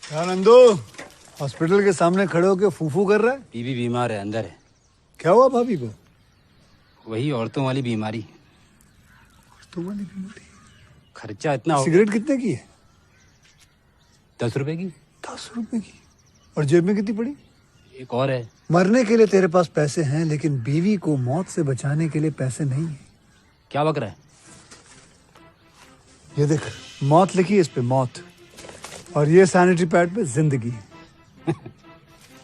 क्या नंदू हॉस्पिटल के सामने खड़े होके फूफू कर रहा है? बीवी बीमार है, अंदर है। क्या हुआ भाभी को? वही औरतों वाली बीमारी। तुम्हारी बीमारी? खर्चा इतना हो। सिगरेट कितने की है? 10 रुपए की। 10 रुपए की? और जेब में कितनी पड़ी? एक और है। मरने के लिए तेरे पास पैसे हैं, लेकिन बीवी को मौत से बचाने के लिए पैसे नहीं है। क्या बक रहा है? ये देख, मौत लिखी है इस पे, मौत। और ये सैनिटरी पैड पे जिंदगी।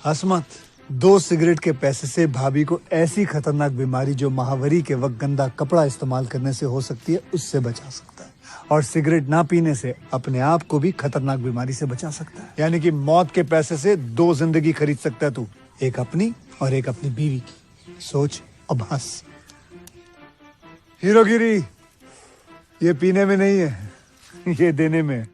हंस मत। 2 सिगरेट के पैसे से भाभी को ऐसी खतरनाक बीमारी जो महावरी के वक्त गंदा कपड़ा इस्तेमाल करने से हो सकती है, उससे बचा सकता है। और सिगरेट ना पीने से अपने आप को भी खतरनाक बीमारी से बचा सकता है। यानी कि मौत के पैसे से 2 जिंदगी खरीद सकता है तू, एक अपनी और एक अपनी बीवी की। सोच अब हंस। हीरोगिरी ये पीने में नहीं है, ये देने में है।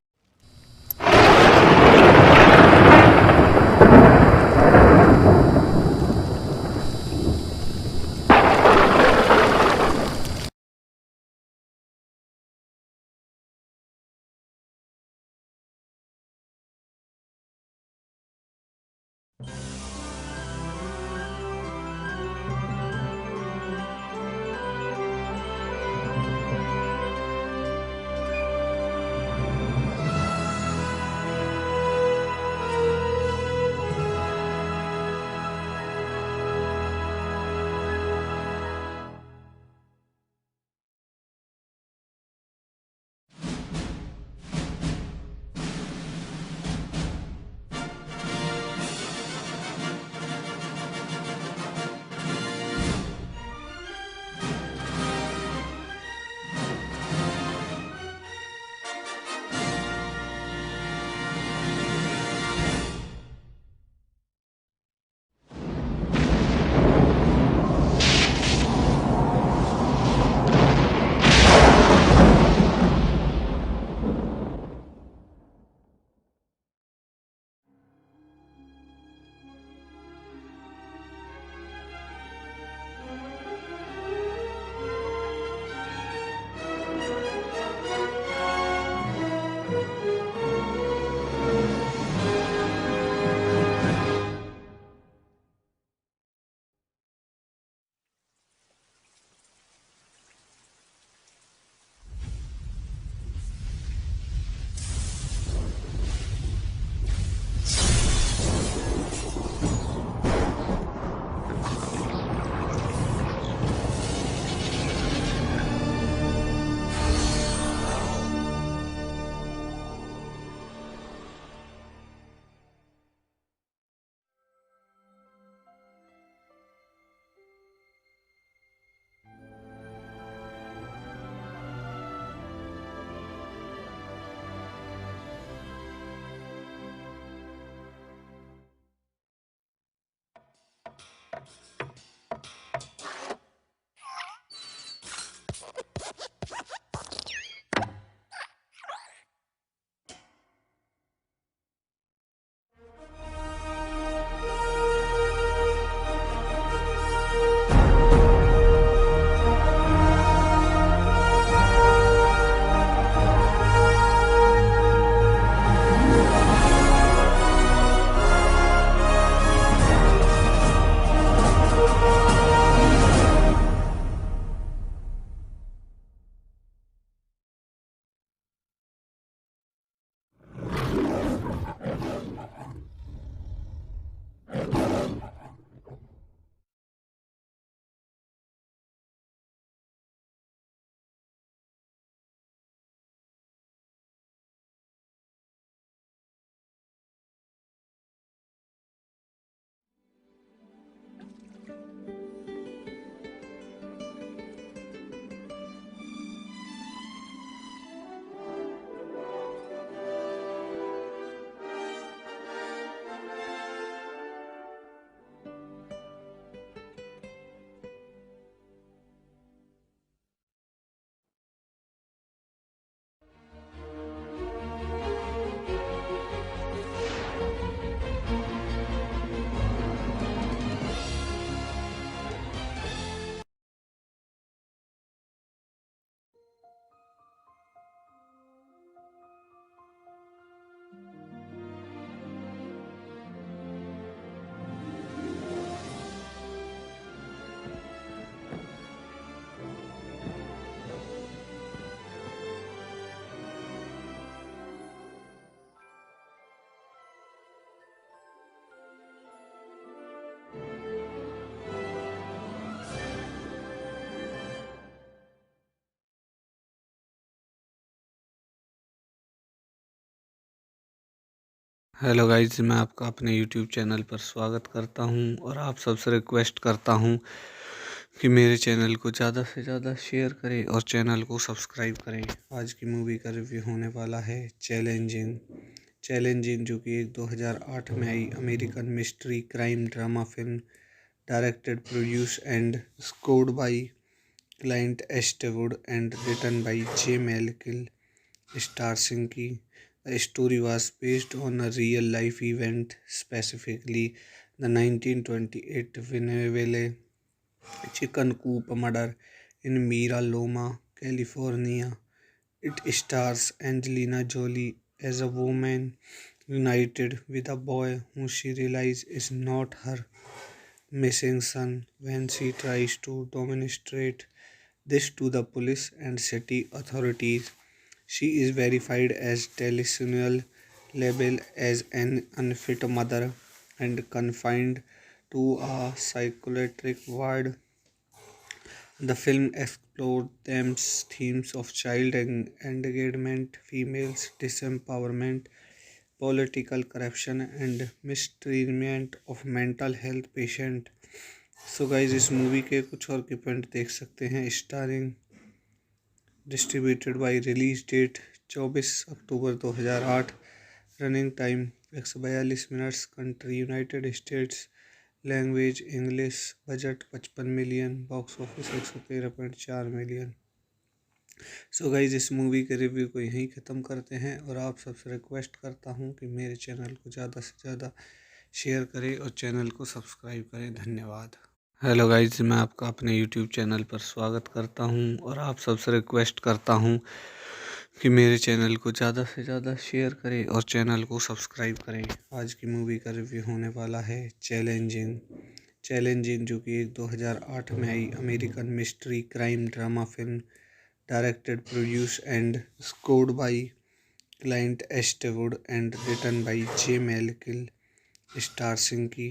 हेलो गाइज, मैं आपका अपने यूट्यूब चैनल पर स्वागत करता हूं और आप सबसे रिक्वेस्ट करता हूं कि मेरे चैनल को ज़्यादा से ज़्यादा शेयर करें और चैनल को सब्सक्राइब करें। आज की मूवी का रिव्यू होने वाला है चैलेंजिंग। चैलेंजिंग जो कि एक 2008 में आई American mystery crime drama film, directed, produce and scored by Clint Eastwood and written by J Michael, starring Ki. The story was based on a real life event, specifically the 1928 Venezuela chicken coop murder in Mira Loma, California. It stars Angelina Jolie as a woman united with a boy who she realizes is not her missing son when she tries to demonstrate this to the police and city authorities. She is verified as delusional, labeled as an unfit mother, and confined to a psychiatric ward. The film explored themes of child engagement, females disempowerment, political corruption, and mistreatment of mental health patient. So guys इस movie के कुछ और की point देख सकते हैं। Starring, distributed by, release date 24 October 2008, running time 142 minutes, country United States, language English, budget 55 million, box office 113.4 million. So guys इस movie के रिव्यू को यहीं ख़त्म करते हैं और आप सबसे रिक्वेस्ट करता हूँ कि मेरे चैनल को ज़्यादा से ज़्यादा शेयर करें और चैनल को सब्सक्राइब करें। धन्यवाद। हेलो गाइज, मैं आपका अपने यूट्यूब चैनल पर स्वागत करता हूं और आप सबसे रिक्वेस्ट करता हूं कि मेरे चैनल को ज़्यादा से ज़्यादा शेयर करें और चैनल को सब्सक्राइब करें। आज की मूवी का रिव्यू होने वाला है चैलेंजिंग। चैलेंजिंग जो कि एक 2008 में आई American mystery crime drama film, directed, produce and scored by Clint Eastwood and written by J Michael, starring Ki.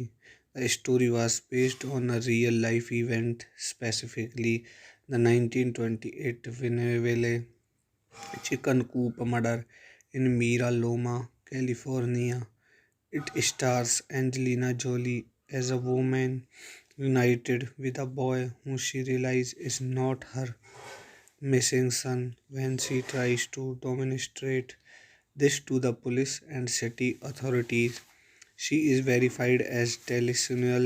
The story was based on a real life event, specifically the 1928 Venezuela chicken coop murder in Mira Loma, California. It stars Angelina Jolie as a woman united with a boy who she realizes is not her missing son when she tries to demonstrate this to the police and city authorities. She is verified as delusional,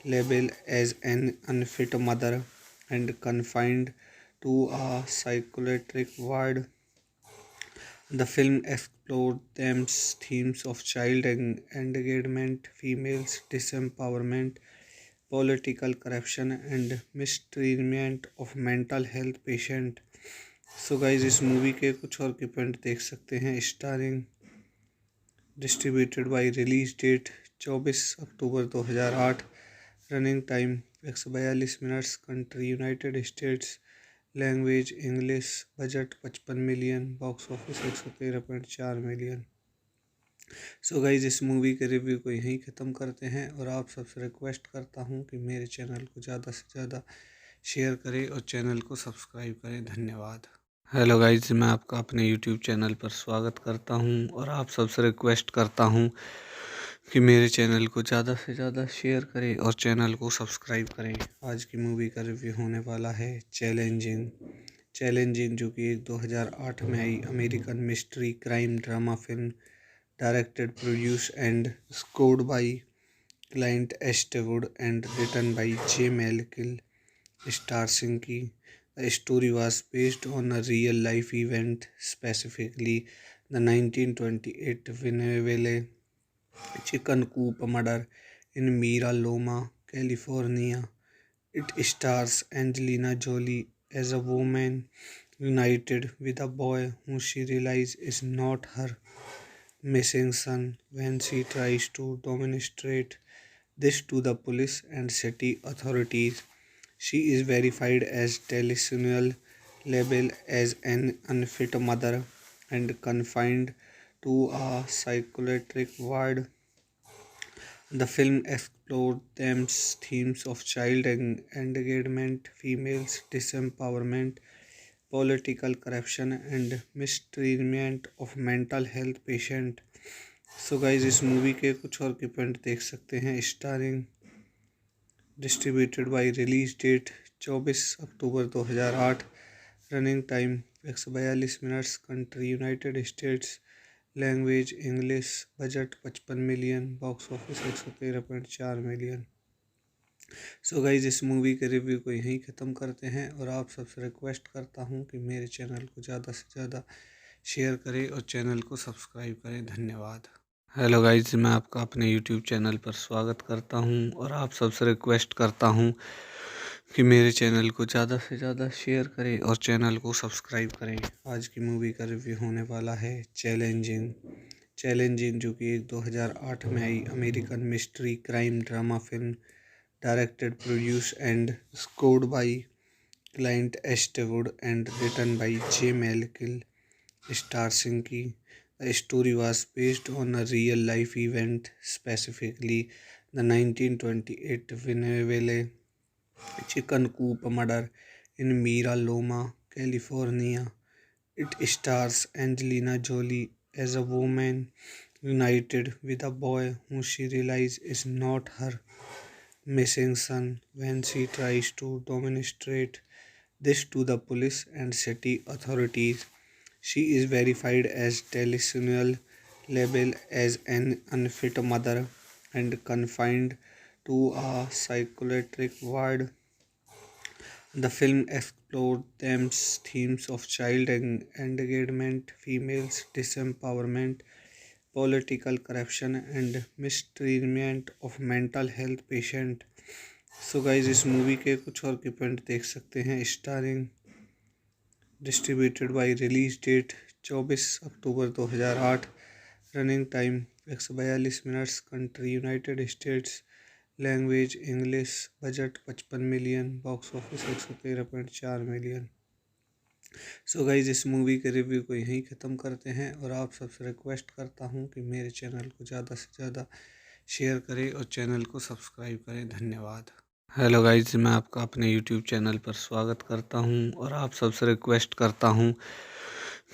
labeled as an unfit mother, and confined to a psychiatric ward. The film explored themes of child engagement, females disempowerment, political corruption, and mistreatment of mental health patient. So guys इस movie के कुछ और के point देख सकते हैं। Starring, distributed by, release date 24 October 2008, running time 142 minutes, country United States, language English, budget 55 million, box office 113.4 million. So guys इस movie के रिव्यू को यहीं ख़त्म करते हैं और आप सबसे रिक्वेस्ट करता हूँ कि मेरे चैनल को ज़्यादा से ज़्यादा शेयर करें और चैनल को सब्सक्राइब करें। धन्यवाद। हेलो गाइज, मैं आपका अपने यूट्यूब चैनल पर स्वागत करता हूं और आप सबसे रिक्वेस्ट करता हूं कि मेरे चैनल को ज़्यादा से ज़्यादा शेयर करें और चैनल को सब्सक्राइब करें। आज की मूवी का रिव्यू होने वाला है चैलेंजिंग। चैलेंजिंग जो कि एक 2008 में आई American mystery crime drama film, directed, produce and scored by Clint Eastwood and written by J Michael, starring Ki. The story was based on a real life event, specifically the 1928 Venezuela chicken coop murder in Mira Loma, California. It stars Angelina Jolie as a woman united with a boy who she realizes is not her missing son when she tries to demonstrate this to the police and city authorities. She is verified as delusional, labeled as an unfit mother, and confined to a psychiatric ward. The film explored themes of child engagement, females disempowerment, political corruption, and mistreatment of mental health patient. So guys इस movie के कुछ और के point देख सकते हैं। Starring, distributed by, release date 24 October 2008, running time 142 minutes, country United States, language English, budget 55 million, box office 113.4 million. So guys इस movie के रिव्यू को यहीं ख़त्म करते हैं और आप सबसे रिक्वेस्ट करता हूँ कि मेरे चैनल को ज़्यादा से ज़्यादा शेयर करें और चैनल को सब्सक्राइब करें। धन्यवाद। हेलो गाइज, मैं आपका अपने यूट्यूब चैनल पर स्वागत करता हूँ और आप सबसे रिक्वेस्ट करता हूँ कि मेरे चैनल को ज़्यादा से ज़्यादा शेयर करें और चैनल को सब्सक्राइब करें। आज की मूवी का रिव्यू होने वाला है चैलेंजिंग। चैलेंजिंग जो कि 2008 में आई American mystery crime drama film, directed, produce and scored by Clint Eastwood and written by J Michael, star सिंकी। The story was based on a real life event, specifically the 1928 Winneville chicken coop murder in Mira Loma, California. It stars Angelina Jolie as a woman united with a boy who she realizes is not her missing son when she tries to demonstrate this to the police and city authorities. She is verified as delusional, labeled as an unfit mother, and confined to a psychiatric ward. The film explored themes of child engagement, females disempowerment, political corruption, and mistreatment of mental health patient. So guys इस movie के कुछ और के point देख सकते हैं। Starring, distributed by, release date 24 October 2008, running time 142 minutes, country United States, language English, budget 55 million, box office 113.4 million. So guys इस movie के रिव्यू को यहीं ख़त्म करते हैं और आप सबसे रिक्वेस्ट करता हूँ कि मेरे चैनल को ज़्यादा से ज़्यादा शेयर करें और चैनल को सब्सक्राइब करें। धन्यवाद। हेलो गाइज, मैं आपका अपने यूट्यूब चैनल पर स्वागत करता हूँ और आप सबसे रिक्वेस्ट करता हूँ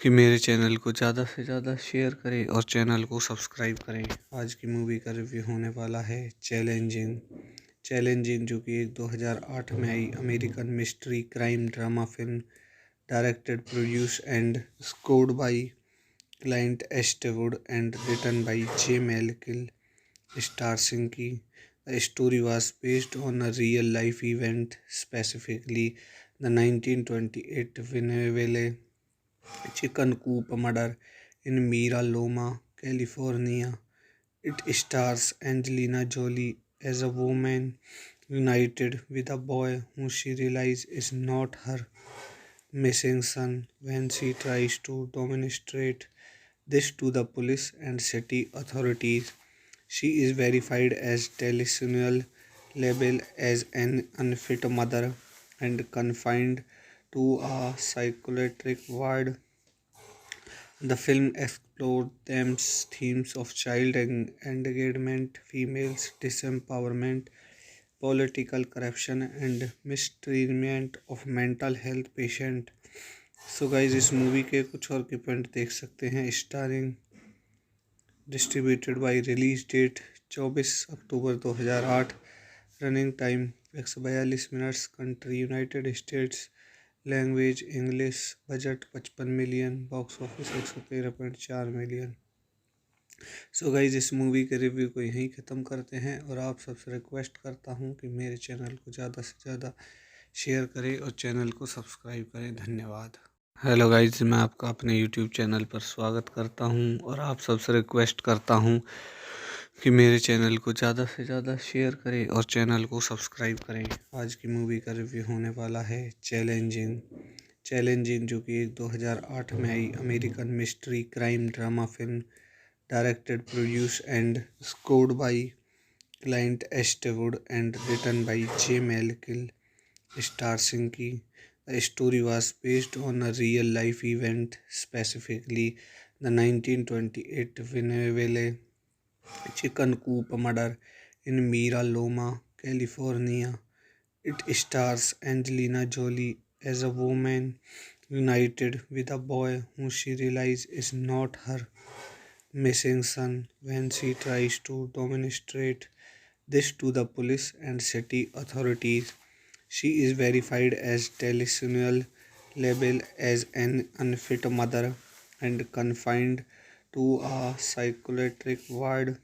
कि मेरे चैनल को ज़्यादा से ज़्यादा शेयर करें और चैनल को सब्सक्राइब करें। आज की मूवी का रिव्यू होने वाला है चैलेंजिंग। चैलेंजिंग जो कि 2008 में आई American mystery crime drama film, directed, produce and scored by Clint Eastwood and written by J Michael, star सिंकी। The story was based on a real life event, specifically the 1928 Winneville chicken coop murder in Mira Loma, California. It stars Angelina Jolie as a woman united with a boy who she realizes is not her missing son when she tries to demonstrate this to the police and city authorities. She is verified as delusional, labeled as an unfit mother, and confined to a psychiatric ward. The film explored themes of child engagement, females disempowerment, political corruption, and mistreatment of mental health patient. So guys इस movie के कुछ और के point देख सकते हैं। Starring, distributed by, release date 24 October 2008, running time 142 minutes, country United States, language English, budget 55 million, box office 113.4 million. So guys इस movie के रिव्यू को यहीं ख़त्म करते हैं और आप सबसे रिक्वेस्ट करता हूँ कि मेरे चैनल को ज़्यादा से ज़्यादा शेयर करें और चैनल को सब्सक्राइब करें। धन्यवाद। हेलो गाइज, मैं आपका अपने यूट्यूब चैनल पर स्वागत करता हूँ और आप सबसे रिक्वेस्ट करता हूँ कि मेरे चैनल को ज़्यादा से ज़्यादा शेयर करें और चैनल को सब्सक्राइब करें। आज की मूवी का रिव्यू होने वाला है चैलेंजिंग। चैलेंजिंग जो कि 2008 में आई American mystery crime drama film, directed, produce and scored by Clint Eastwood and written by J Michael, star सिंकी। The story was based on a real life event, specifically the 1928 Winneville chicken coop murder in Mira Loma, California. It stars Angelina Jolie as a woman united with a boy who she realizes is not her missing son when she tries to demonstrate this to the police and city authorities. She is verified as delusional, labeled as an unfit mother, and confined to a psychiatric ward.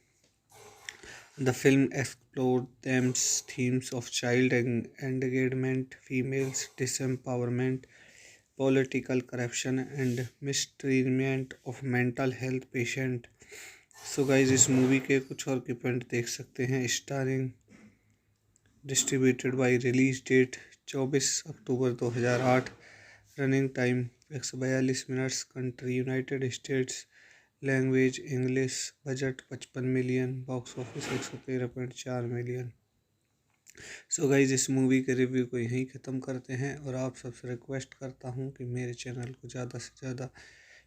The film explored themes of child engagement, females disempowerment, political corruption, and mistreatment of mental health patient. So guys इस movie के कुछ और की point देख सकते हैं। Starring, distributed by, release date 24 October 2008, running time 142 minutes, country United States, language English, budget 55 million, box office 113.4 million. So guys इस movie के रिव्यू को यहीं ख़त्म करते हैं और आप सबसे रिक्वेस्ट करता हूँ कि मेरे चैनल को ज़्यादा से ज़्यादा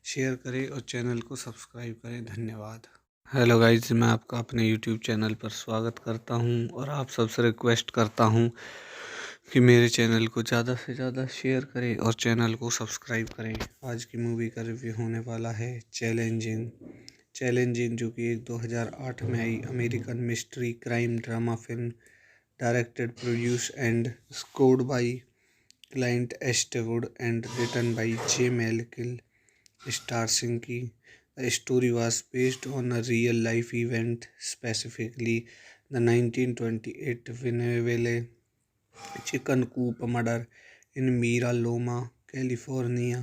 शेयर करें और चैनल को सब्सक्राइब करें। धन्यवाद। हेलो गाइज, मैं आपका अपने यूट्यूब चैनल पर स्वागत करता हूं और आप सबसे रिक्वेस्ट करता हूं कि मेरे चैनल को ज़्यादा से ज़्यादा शेयर करें और चैनल को सब्सक्राइब करें। आज की मूवी का रिव्यू होने वाला है चैलेंजिंग। चैलेंजिंग जो कि एक 2008 में आई American mystery crime drama film, directed, produce and scored by Clint Eastwood and written by J Michael, star की। The story was based on a real life event, specifically the 1928 Winneville chicken coop murder in Mira Loma, California.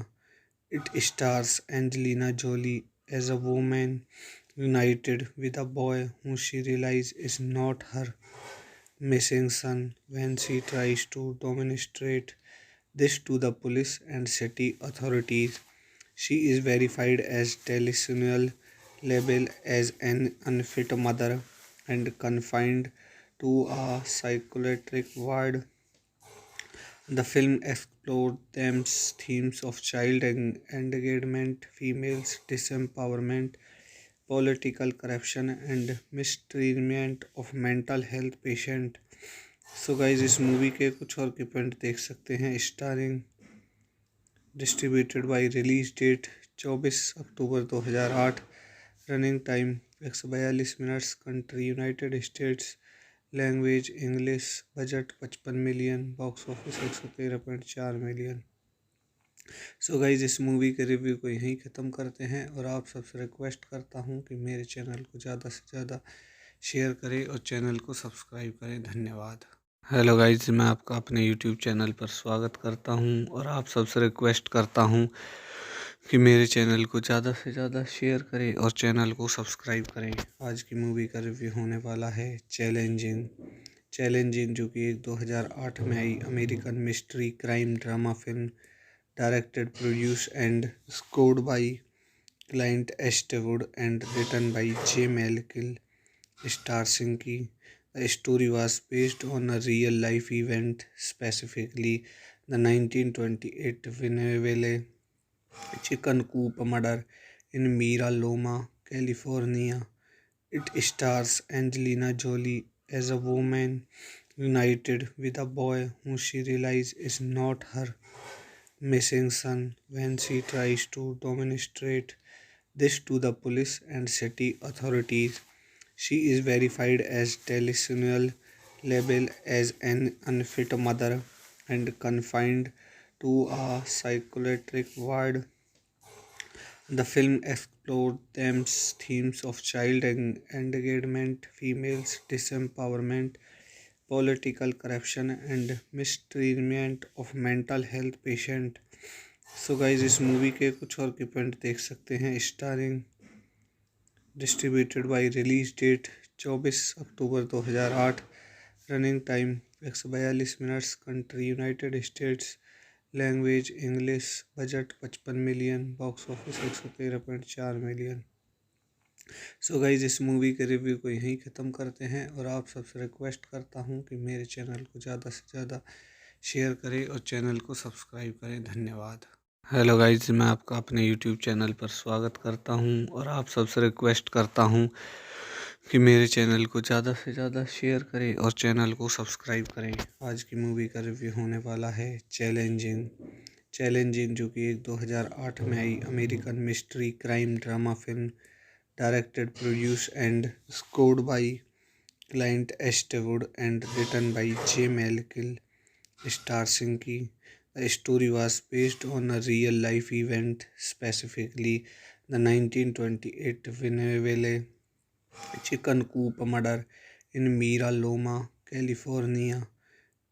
It stars Angelina Jolie as a woman united with a boy who she realizes is not her missing son when she tries to demonstrate this to the police and city authorities. She is verified as delusional, labeled as an unfit mother, and confined to a psychiatric ward. The film explored themes of child engagement, females disempowerment, political corruption, and mistreatment of mental health patient. So guys इस movie के कुछ और के point देख सकते हैं। Starring, distributed by, release date 24 October 2008, running time 142 minutes, country United States, language English, budget 55 million, box office 113.4 million. So guys इस movie के रिव्यू को यहीं ख़त्म करते हैं और आप सबसे रिक्वेस्ट करता हूँ कि मेरे चैनल को ज़्यादा से ज़्यादा शेयर करें और चैनल को सब्सक्राइब करें। धन्यवाद। हेलो गाइज, मैं आपका अपने यूट्यूब चैनल पर स्वागत करता हूं और आप सबसे रिक्वेस्ट करता हूं कि मेरे चैनल को ज़्यादा से ज़्यादा शेयर करें और चैनल को सब्सक्राइब करें। आज की मूवी का रिव्यू होने वाला है चैलेंजिंग। चैलेंजिंग जो कि एक 2008 में आई American mystery crime drama film, directed, produce and scored by Clint Eastwood and written by J Michael, star की। The story was based on a real life event, specifically the 1928 Winneville chicken coop murder in Mira Loma, California. It stars Angelina Jolie as a woman united with a boy who she realizes is not her missing son when she tries to demonstrate this to the police and city authorities. She is verified as delusional, labeled as an unfit mother, and confined to a psychiatric ward. The film explored themes of child engagement, females disempowerment, political corruption, and mistreatment of mental health patient. So guys इस movie के कुछ और के point देख सकते हैं। Starring, distributed by, release date 24 October 2008, running time 142 minutes, country United States, language English, budget 55 million, box office 113.4 million. So guys इस movie के रिव्यू को यहीं ख़त्म करते हैं और आप सबसे रिक्वेस्ट करता हूँ कि मेरे चैनल को ज़्यादा से ज़्यादा शेयर करें और चैनल को सब्सक्राइब करें। धन्यवाद। हेलो गाइज, मैं आपका अपने यूट्यूब चैनल पर स्वागत करता हूं और आप सबसे रिक्वेस्ट करता हूं कि मेरे चैनल को ज़्यादा से ज़्यादा शेयर करें और चैनल को सब्सक्राइब करें। आज की मूवी का रिव्यू होने वाला है चैलेंजिंग। चैलेंजिंग जो कि एक 2008 में आई American mystery crime drama film, directed, produced, and scored by Clint Eastwood, and written by J. Melville Starsinski. The story was based on a real life event, specifically the 1928 Winneville chicken coop murder in Mira Loma, California.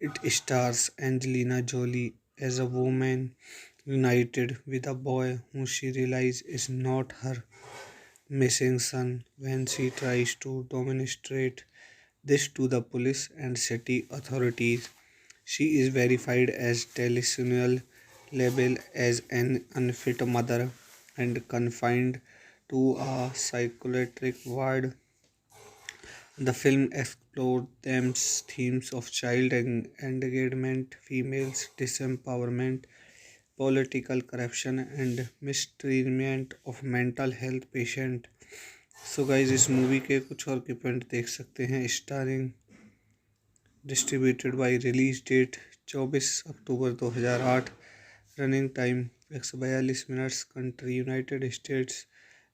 It stars Angelina Jolie as a woman united with a boy who she realizes is not her missing son when she tries to demonstrate this to the police and city authorities. She is verified as delusional, labeled as an unfit mother, and confined to a psychiatric ward. The film explored themes of child engagement, females disempowerment, political corruption, and mistreatment of mental health patient. So guys इस movie के कुछ और की point देख सकते हैं। Starring, distributed by, release date 24 October 2008, running time 142 minutes, country United States,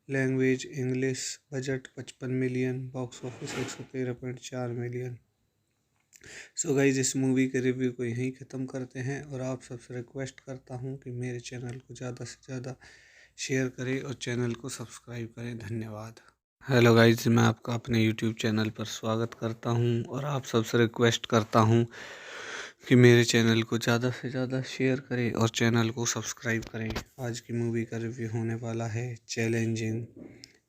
language English, budget 55 million, box office 113.4 million. So guys इस movie के रिव्यू को यहीं ख़त्म करते हैं और आप सबसे रिक्वेस्ट करता हूँ कि मेरे चैनल को ज़्यादा से ज़्यादा शेयर करें और चैनल को सब्सक्राइब करें। धन्यवाद। हेलो गाइज, मैं आपका अपने यूट्यूब चैनल पर स्वागत करता हूं और आप सबसे रिक्वेस्ट करता हूं कि मेरे चैनल को ज़्यादा से ज़्यादा शेयर करें और चैनल को सब्सक्राइब करें। आज की मूवी का रिव्यू होने वाला है चैलेंजिंग।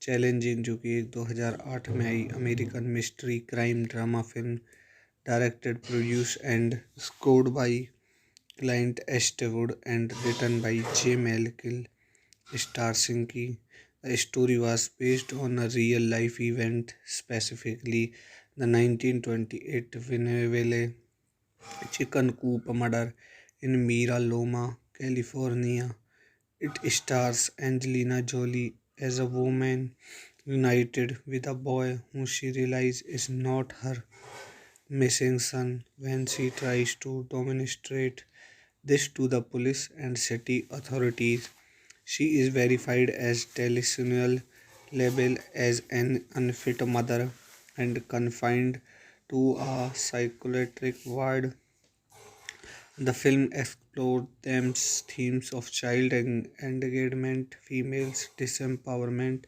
चैलेंजिंग जो कि एक 2008 में आई American mystery crime drama film, directed, produce and scored by Clint Eastwood and written by J Michael Straczynski. The story was based on a real life event, specifically the 1928 Winneville chicken coop murder in Mira Loma, California. It stars Angelina Jolie as a woman united with a boy who she realizes is not her missing son when she tries to demonstrate this to the police and city authorities. She is verified as delusional, labeled as an unfit mother, and confined to a psychiatric ward. The film explored themes of child engagement, females disempowerment,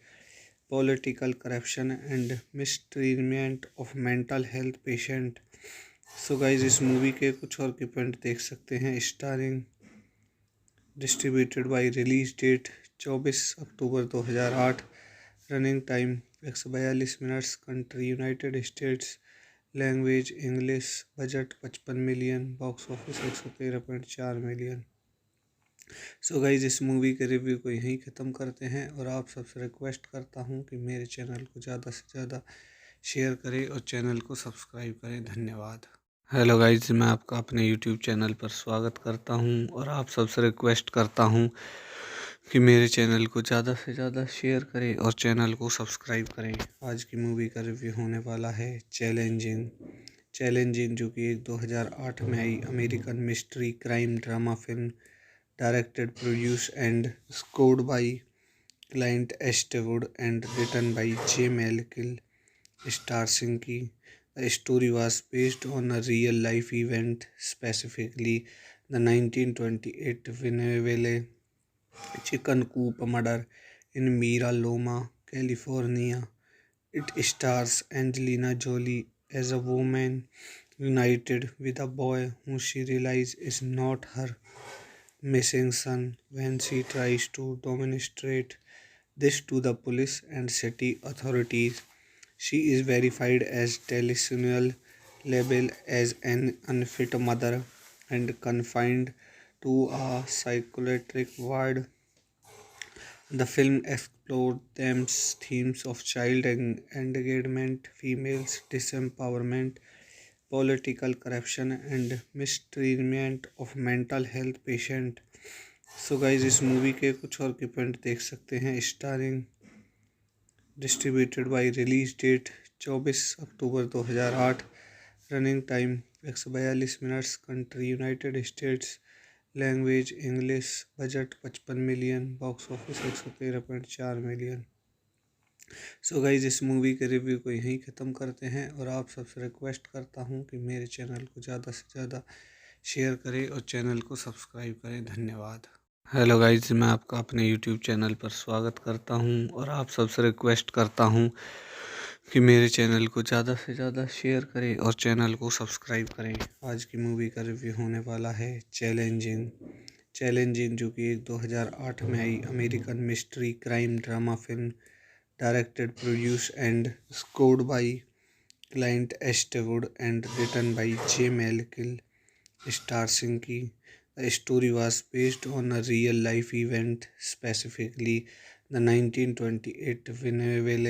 political corruption, and mistreatment of mental health patient. So guys इस movie के कुछ और की point देख सकते हैं। Starring, distributed by, release date 24 October 2008, running time 142 minutes, country United States, language English, budget 55 million, box office 113.4 million. So guys इस movie के रिव्यू को यहीं ख़त्म करते हैं और आप सबसे रिक्वेस्ट करता हूँ कि मेरे चैनल को ज़्यादा से ज़्यादा शेयर करें और चैनल को सब्सक्राइब करें। धन्यवाद। हेलो गाइज, मैं आपका अपने यूट्यूब चैनल पर स्वागत करता हूं और आप सबसे रिक्वेस्ट करता हूं कि मेरे चैनल को ज़्यादा से ज़्यादा शेयर करें और चैनल को सब्सक्राइब करें। आज की मूवी का रिव्यू होने वाला है चैलेंजिंग। चैलेंजिंग जो कि एक 2008 में आई American mystery crime drama film, directed, produce and scored by Clint Eastwood and written by J Michael Straczynski. The story was based on a real life event, specifically the 1928 Winneville chicken coop murder in Mira Loma, California. It stars Angelina Jolie as a woman united with a boy who she realizes is not her missing son when she tries to demonstrate this to the police and city authorities. She is verified as delusional, labeled as an unfit mother, and confined to a psychiatric ward. The film explored themes of child engagement, females disempowerment, political corruption, and mistreatment of mental health patient. So guys इस movie के कुछ और की point देख सकते हैं। Starring, distributed by, release date 24 October 2008, running time 142 minutes, country United States, language English, budget 55 million, box office 113.4 million. So guys इस movie के रिव्यू को यहीं ख़त्म करते हैं और आप सबसे रिक्वेस्ट करता हूँ कि मेरे चैनल को ज़्यादा से ज़्यादा शेयर करें और चैनल को सब्सक्राइब करें। धन्यवाद। हेलो गाइज, मैं आपका अपने यूट्यूब चैनल पर स्वागत करता हूँ और आप सबसे रिक्वेस्ट करता हूँ कि मेरे चैनल को ज़्यादा से ज़्यादा शेयर करें और चैनल को सब्सक्राइब करें। आज की मूवी का रिव्यू होने वाला है चैलेंजिंग। चैलेंजिंग जो कि एक 2008 में आई American mystery crime drama film, directed, produced and scored by Clint Eastwood and written by J Michael, starring की. The story was based on a real life event, specifically the 1928 Winneville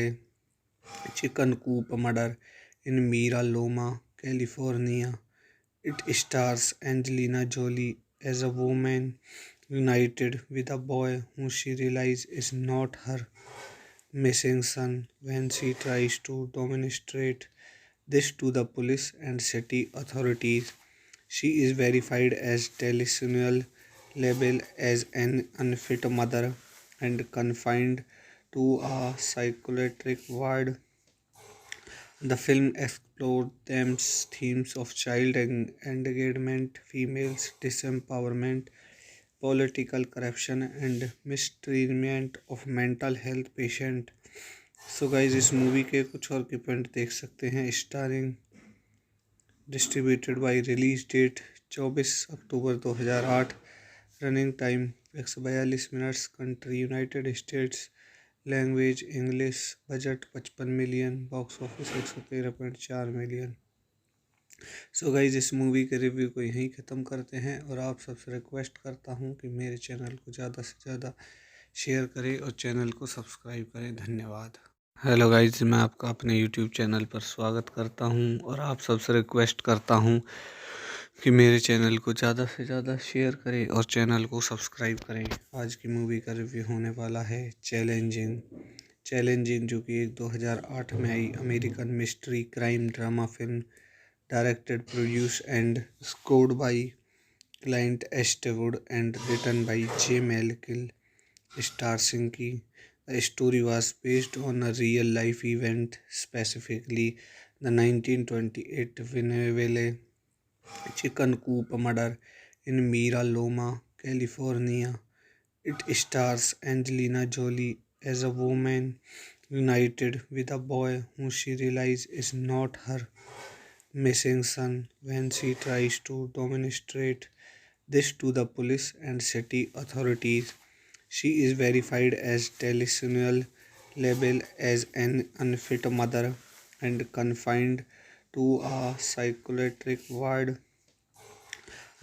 chicken coop murder in Mira Loma, California. It stars Angelina Jolie as a woman united with a boy who she realizes is not her missing son when she tries to demonstrate this to the police and city authorities. She is verified as delusional, labeled as an unfit mother, and confined to a psychiatric ward. The film explored themes of child engagement, females disempowerment, political corruption, and mistreatment of mental health patient. So guys इस movie के कुछ और की point देख सकते हैं। Starring, distributed by, release date 24 October 2008, running time 142 minutes, country United States, language English, budget 55 million, box office 113.4 million. So guys इस movie के रिव्यू को यहीं ख़त्म करते हैं और आप सबसे रिक्वेस्ट करता हूँ कि मेरे चैनल को ज़्यादा से ज़्यादा शेयर करें और चैनल को सब्सक्राइब करें। धन्यवाद। हेलो गाइज, मैं आपका अपने यूट्यूब चैनल पर स्वागत करता हूँ और आप सबसे रिक्वेस्ट करता हूँ कि मेरे चैनल को ज़्यादा से ज़्यादा शेयर करें और चैनल को सब्सक्राइब करें। आज की मूवी का रिव्यू होने वाला है चैलेंजिंग। चैलेंजिंग जो कि एक 2008 में आई American mystery crime drama film, directed, produced and scored by Clint Eastwood and written by J Michael, starring की. The story was based on a real life event, specifically the 1928 Winneville chicken coop murder in Mira Loma, California. It stars Angelina Jolie as a woman united with a boy who she realizes is not her missing son when she tries to demonstrate this to the police and city authorities. She is verified as delusional, labeled as an unfit mother, and confined to a psychiatric ward.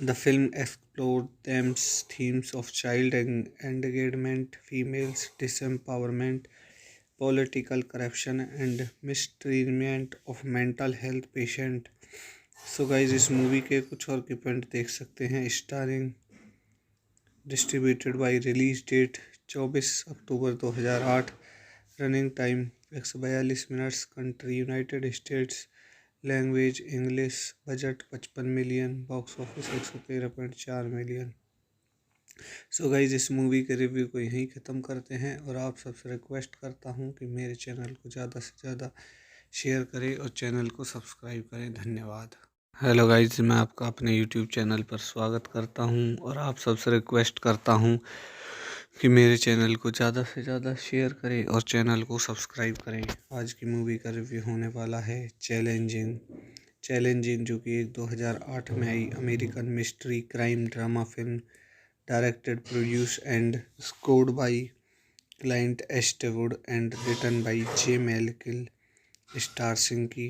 The film explored themes of child engagement, females disempowerment, political corruption, and mistreatment of mental health patient. So guys इस movie के कुछ और के point देख सकते हैं। Starring, distributed by, release date 24 October 2008, running time 142 minutes, country United States, language English, budget 55 million, box office 113.4 million. So guys इस movie के रिव्यू को यहीं ख़त्म करते हैं और आप सबसे रिक्वेस्ट करता हूँ कि मेरे चैनल को ज़्यादा से ज़्यादा शेयर करें और चैनल को सब्सक्राइब करें। धन्यवाद। हेलो गाइज, मैं आपका अपने यूट्यूब चैनल पर स्वागत करता हूँ और आप सबसे रिक्वेस्ट करता हूँ कि मेरे चैनल को ज़्यादा से ज़्यादा शेयर करें और चैनल को सब्सक्राइब करें। आज की मूवी का रिव्यू होने वाला है चैलेंजिंग। चैलेंजिंग जो कि एक 2008 में आई American mystery crime drama film, directed, produced and scored by Clint Eastwood and written by J Michael, starring की.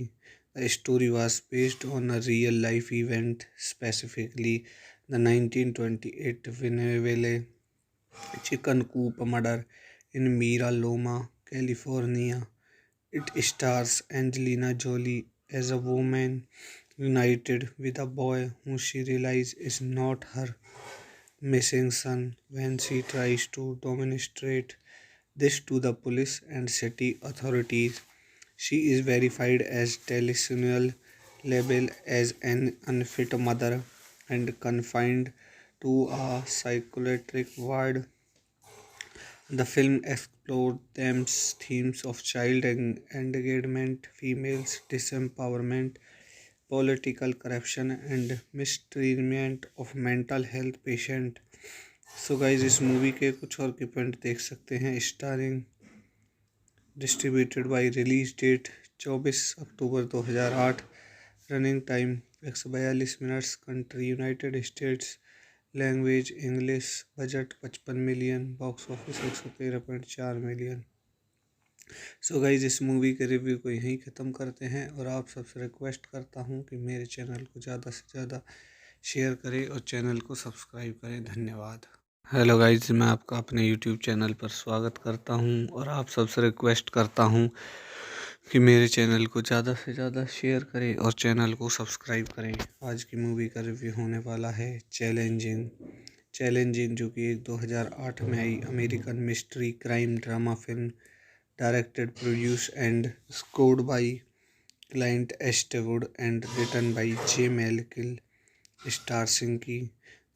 The story was based on a real life event, specifically the 1928 Winneville chicken coop murder in Mira Loma, California. It stars Angelina Jolie as a woman united with a boy who she realizes is not her missing son when she tries to demonstrate this to the police and city authorities. She is verified as delusional, labeled as an unfit mother, and confined to a psychiatric ward. The film explored themes of child engagement, females disempowerment, political corruption, and mistreatment of mental health patient. So guys इस movie के कुछ और की point देख सकते हैं। Starring distributed by release date 24 October 2008, running time 142 minutes, country United States, language English, budget 55 million, box office 113.4 million. So guys इस movie के रिव्यू को यहीं ख़त्म करते हैं और आप सबसे रिक्वेस्ट करता हूँ कि मेरे चैनल को ज़्यादा से ज़्यादा शेयर करें और चैनल को सब्सक्राइब करें। धन्यवाद। हेलो गाइज, मैं आपका अपने यूट्यूब चैनल पर स्वागत करता हूं और आप सबसे रिक्वेस्ट करता हूं कि मेरे चैनल को ज़्यादा से ज़्यादा शेयर करें और चैनल को सब्सक्राइब करें। आज की मूवी का रिव्यू होने वाला है चैलेंजिंग, जो कि एक 2008 में आई American mystery crime drama film, directed, produce and scored by Clint Eastwood and written by J Michael, Straczynski की।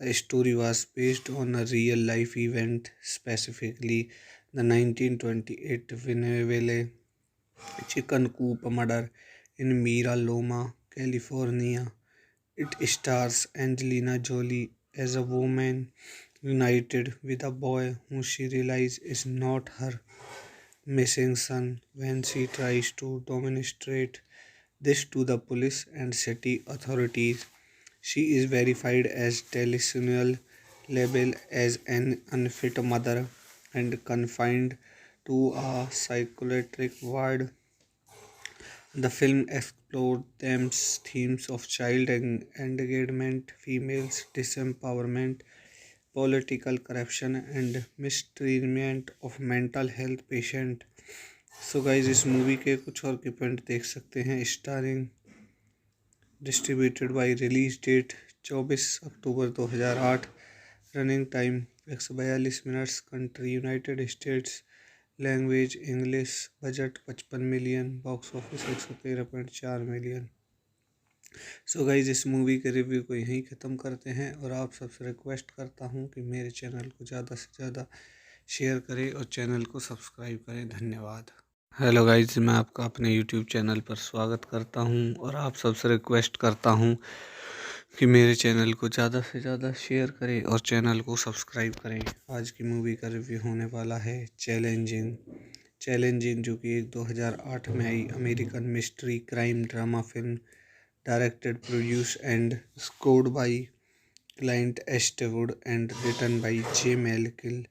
The story was based on a real life event, specifically the 1928 Winneville chicken coop murder in Mira Loma, California. It stars Angelina Jolie as a woman united with a boy whom she realizes is not her missing son when she tries to demonstrate this to the police and city authorities. She is verified as delusional, labeled as an unfit mother, and confined to a psychiatric ward. The film explored themes of child engagement, females disempowerment, political corruption, and mistreatment of mental health patient. So guys इस movie के कुछ और के point देख सकते हैं। Starring distributed by release date 24 October 2008, running time 142 minutes, country United States, language English, budget 55 million, box office 113.4 million. So guys इस movie के रिव्यू को यहीं ख़त्म करते हैं और आप सबसे रिक्वेस्ट करता हूँ कि मेरे चैनल को ज़्यादा से ज़्यादा शेयर करें और चैनल को सब्सक्राइब करें। धन्यवाद। हेलो गाइज, मैं आपका अपने यूट्यूब चैनल पर स्वागत करता हूं और आप सबसे रिक्वेस्ट करता हूं कि मेरे चैनल को ज़्यादा से ज़्यादा शेयर करें और चैनल को सब्सक्राइब करें। आज की मूवी का रिव्यू होने वाला है चैलेंजिंग, जो कि एक 2008 में आई American mystery crime drama film, directed, produce and scored by Clint Eastwood and written by J Michael,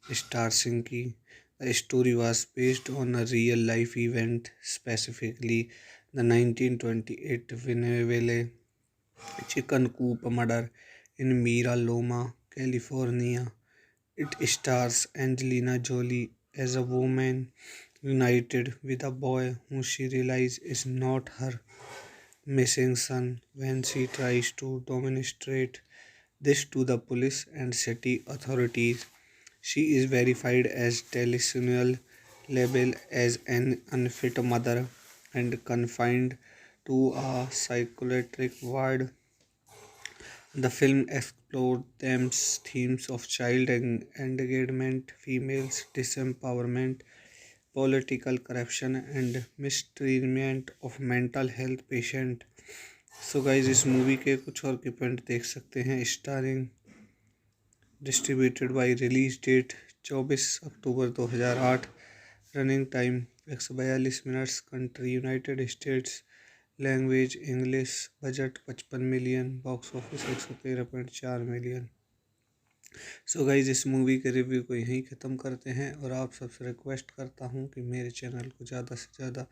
Straczynski की। The story was based on a real life event, specifically the 1928 Winneville chicken coop murder in Mira Loma, California. It stars Angelina Jolie as a woman united with a boy whom she realizes is not her missing son when she tries to demonstrate this to the police and city authorities. She is verified as delusional, labeled as an unfit mother, and confined to a psychiatric ward. The film explored themes of child engagement, females disempowerment, political corruption, and mistreatment of mental health patient. So guys इस movie के कुछ और के point देख सकते हैं। Starring distributed by release date 24 October 2008, running time 142 minutes, country United States, language English, budget 55 million, box office 113.4 million. So guys इस movie के रिव्यू को यहीं ख़त्म करते हैं और आप सबसे रिक्वेस्ट करता हूँ कि मेरे चैनल को ज़्यादा से ज़्यादा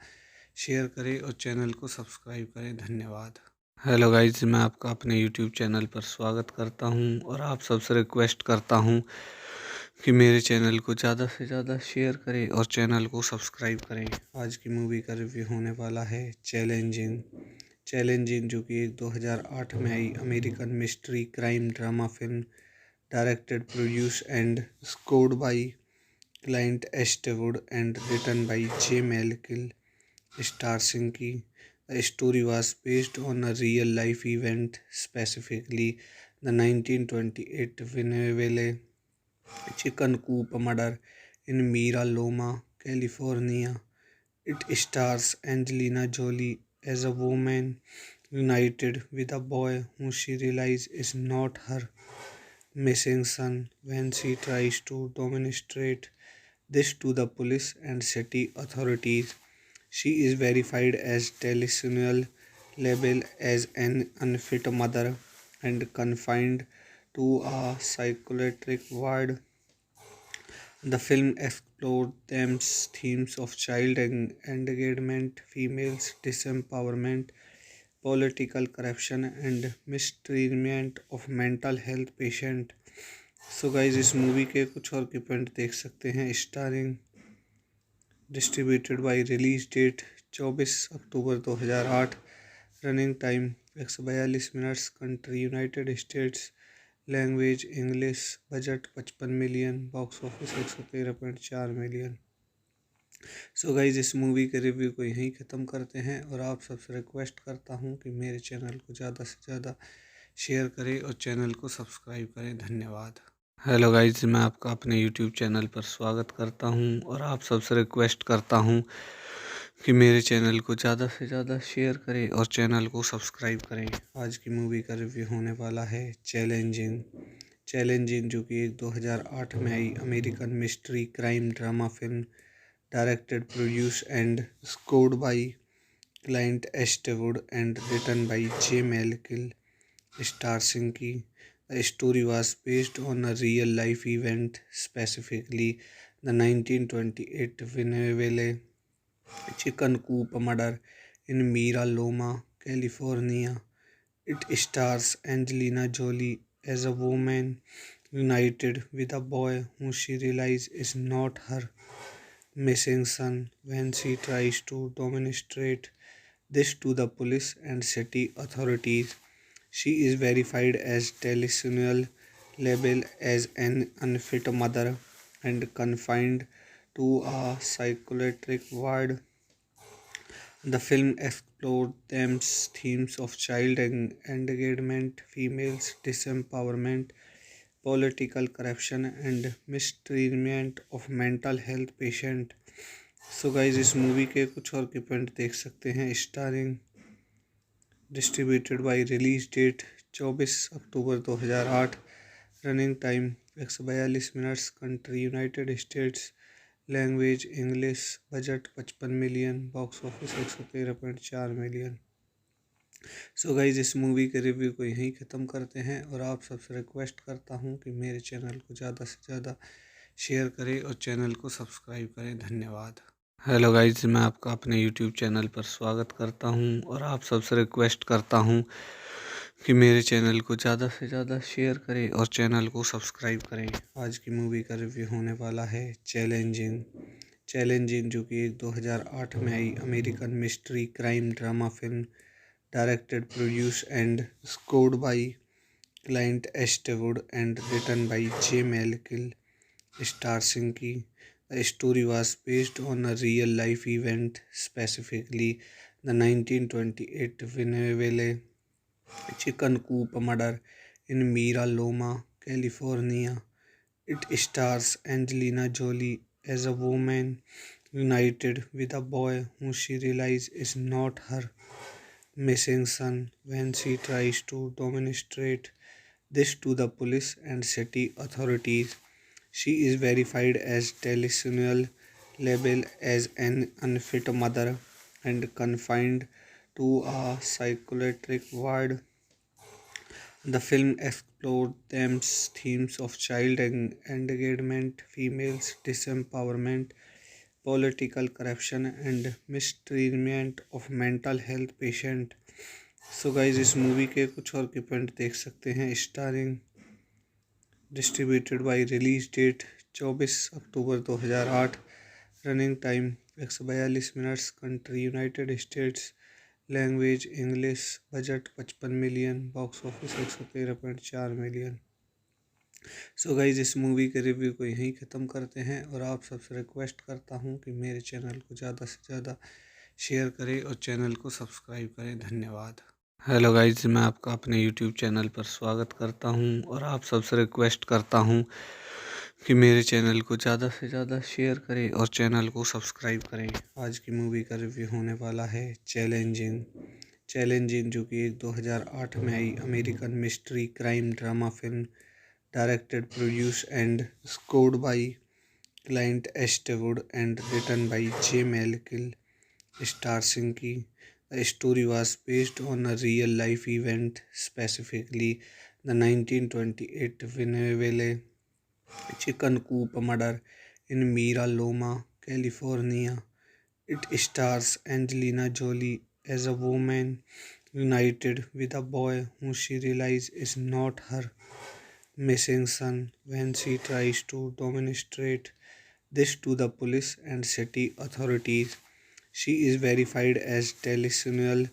शेयर करें और चैनल को सब्सक्राइब करें। धन्यवाद। हेलो गाइज, मैं आपका अपने यूट्यूब चैनल पर स्वागत करता हूं और आप सबसे रिक्वेस्ट करता हूं कि मेरे चैनल को ज़्यादा से ज़्यादा शेयर करें और चैनल को सब्सक्राइब करें। आज की मूवी का रिव्यू होने वाला है चैलेंजिंग, जो कि एक 2008 में आई American mystery crime drama film, directed, produce and scored by Clint Eastwood and written by J Michael, Straczynski की। The story was based on a real life event, specifically the 1928 Winneville chicken coop murder in Mira Loma, California. It stars Angelina Jolie as a woman united with a boy who she realizes is not her missing son when she tries to demonstrate this to the police and city authorities. She is verified as delusional, labeled as an unfit mother, and confined to a psychiatric ward. The film explored themes of child engagement, females disempowerment, political corruption, and mistreatment of mental health patient. So guys इस movie के कुछ और की point देख सकते हैं। Starring, distributed by, release date 24 October 2008, running time 142 minutes, country United States, language English, budget 55 million, box office 113.4 million. So guys इस movie के रिव्यू को यहीं ख़त्म करते हैं और आप सबसे रिक्वेस्ट करता हूँ कि मेरे चैनल को ज़्यादा से ज़्यादा शेयर करें और चैनल को सब्सक्राइब करें। धन्यवाद। हेलो गाइज, मैं आपका अपने यूट्यूब चैनल पर स्वागत करता हूं और आप सबसे रिक्वेस्ट करता हूं कि मेरे चैनल को ज़्यादा से ज़्यादा शेयर करें और चैनल को सब्सक्राइब करें। आज की मूवी का रिव्यू होने वाला है चैलेंजिंग, जो कि एक 2008 में आई American mystery crime drama film, directed, produce and scored by Clint Eastwood and written by J Michael, star सिंकी। The story was based on a real-life event, specifically the 1928 Winneville chicken coop murder in Mira Loma, California. It stars Angelina Jolie as a woman united with a boy who she realizes is not her missing son when she tries to demonstrate this to the police and city authorities. She is verified as delusional, labeled as an unfit mother, and confined to a psychiatric ward. The film explored themes of child engagement, females disempowerment, political corruption, and mistreatment of mental health patient. So guys इस movie के कुछ और की point देख सकते हैं। Starring, distributed by, release date 24 October 2008, running time 142 minutes, country United States, language English, budget 55 million, box office 113.4 million. So guys इस movie के रिव्यू को यहीं ख़त्म करते हैं और आप सबसे रिक्वेस्ट करता हूँ कि मेरे चैनल को ज़्यादा से ज़्यादा शेयर करें और चैनल को सब्सक्राइब करें। धन्यवाद। हेलो गाइज, मैं आपका अपने यूट्यूब चैनल पर स्वागत करता हूं और आप सबसे रिक्वेस्ट करता हूं कि मेरे चैनल को ज़्यादा से ज़्यादा शेयर करें और चैनल को सब्सक्राइब करें। आज की मूवी का रिव्यू होने वाला है चैलेंजिंग, जो कि एक 2008 में आई American mystery crime drama film, directed, produce and scored by Clint Eastwood and written by J Michael, star सिंकी। The story was based on a real-life event, specifically the 1928 Winneville chicken coop murder in Mira Loma, California. It stars Angelina Jolie as a woman united with a boy who she realizes is not her missing son when she tries to demonstrate this to the police and city authorities. She is verified as delusional, labeled as an unfit mother, and confined to a psychiatric ward. The film explored themes of child engagement, females disempowerment, political corruption, and mistreatment of mental health patient. So guys इस movie के कुछ और की point देख सकते हैं। Starring, distributed by, release date 24 October 2008, running time 142 minutes, country United States, language English, budget 55 million, box office 113.4 million. So guys इस movie के रिव्यू को यहीं ख़त्म करते हैं और आप सबसे रिक्वेस्ट करता हूँ कि मेरे चैनल को ज़्यादा से ज़्यादा शेयर करें और चैनल को सब्सक्राइब करें। धन्यवाद। हेलो गाइज, मैं आपका अपने यूट्यूब चैनल पर स्वागत करता हूं और आप सबसे रिक्वेस्ट करता हूं कि मेरे चैनल को ज़्यादा से ज़्यादा शेयर करें और चैनल को सब्सक्राइब करें। आज की मूवी का रिव्यू होने वाला है चैलेंजिंग। चैलेंजिंग जो कि एक 2008 में आई American mystery crime drama film, directed, produce and scored by Clint Eastwood and written by J Michael, starring की. The story was based on a real life event, specifically the 1928 Winneville chicken coop murder in Mira Loma, California. It stars Angelina Jolie as a woman united with a boy who she realizes is not her missing son when she tries to demonstrate this to the police and city authorities. She is verified as delusional,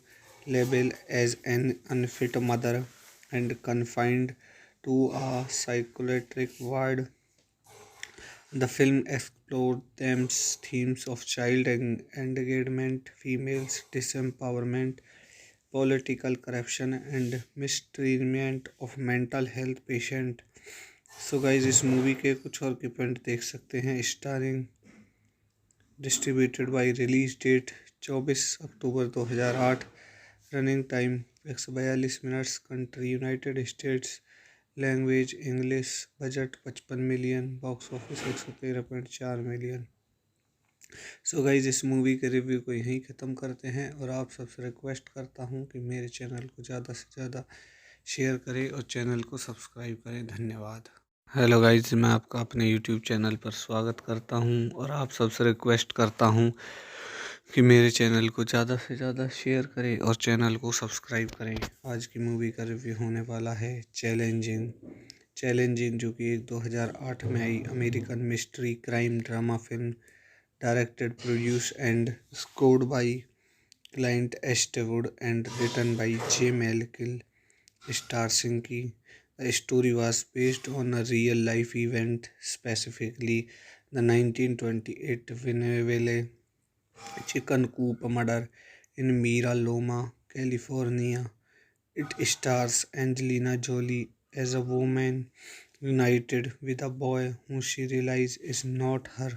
labeled as an unfit mother, and confined to a psychiatric ward. The film explored themes of child engagement, females disempowerment, political corruption, and mistreatment of mental health patient. So guys इस movie के कुछ और की point देख सकते हैं। Starring, distributed by, release date 24 October 2008, running time 142 minutes, country United States, language English, budget 55 million, box office 113.4 million. So guys इस movie के रिव्यू को यहीं ख़त्म करते हैं और आप सबसे रिक्वेस्ट करता हूँ कि मेरे चैनल को ज़्यादा से ज़्यादा शेयर करें और चैनल को सब्सक्राइब करें। धन्यवाद। हेलो गाइज, मैं आपका अपने यूट्यूब चैनल पर स्वागत करता हूं और आप सबसे रिक्वेस्ट करता हूं कि मेरे चैनल को ज़्यादा से ज़्यादा शेयर करें और चैनल को सब्सक्राइब करें। आज की मूवी का रिव्यू होने वाला है चैलेंजिंग। चैलेंजिंग जो कि एक 2008 में आई American mystery crime drama film, directed, produce and scored by Clint Eastwood and written by J Michael, starring की. The story was based on a real life event, specifically the 1928 Winneville chicken coop murder in Mira Loma, California. It stars Angelina Jolie as a woman united with a boy who she realizes is not her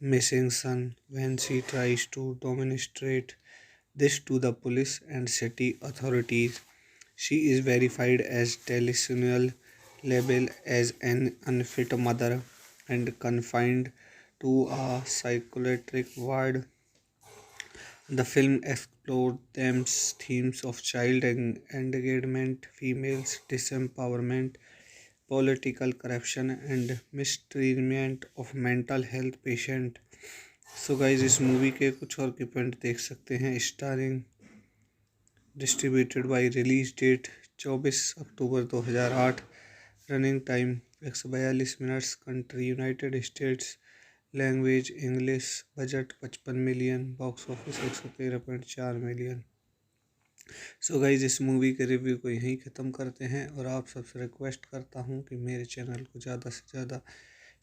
missing son when she tries to demonstrate this to the police and city authorities. She is verified as delusional, labeled as an unfit mother, and confined to a psychiatric ward. The film explored themes of child engagement, females disempowerment, political corruption, and mistreatment of mental health patient. So guys इस movie के कुछ और की point देख सकते हैं। Starring, distributed by, release date 24 October 2008, running time 142 minutes, country United States, language English, budget 55 million, box office 113.4 million. So guys इस movie के रिव्यू को यहीं ख़त्म करते हैं और आप सबसे रिक्वेस्ट करता हूँ कि मेरे चैनल को ज़्यादा से ज़्यादा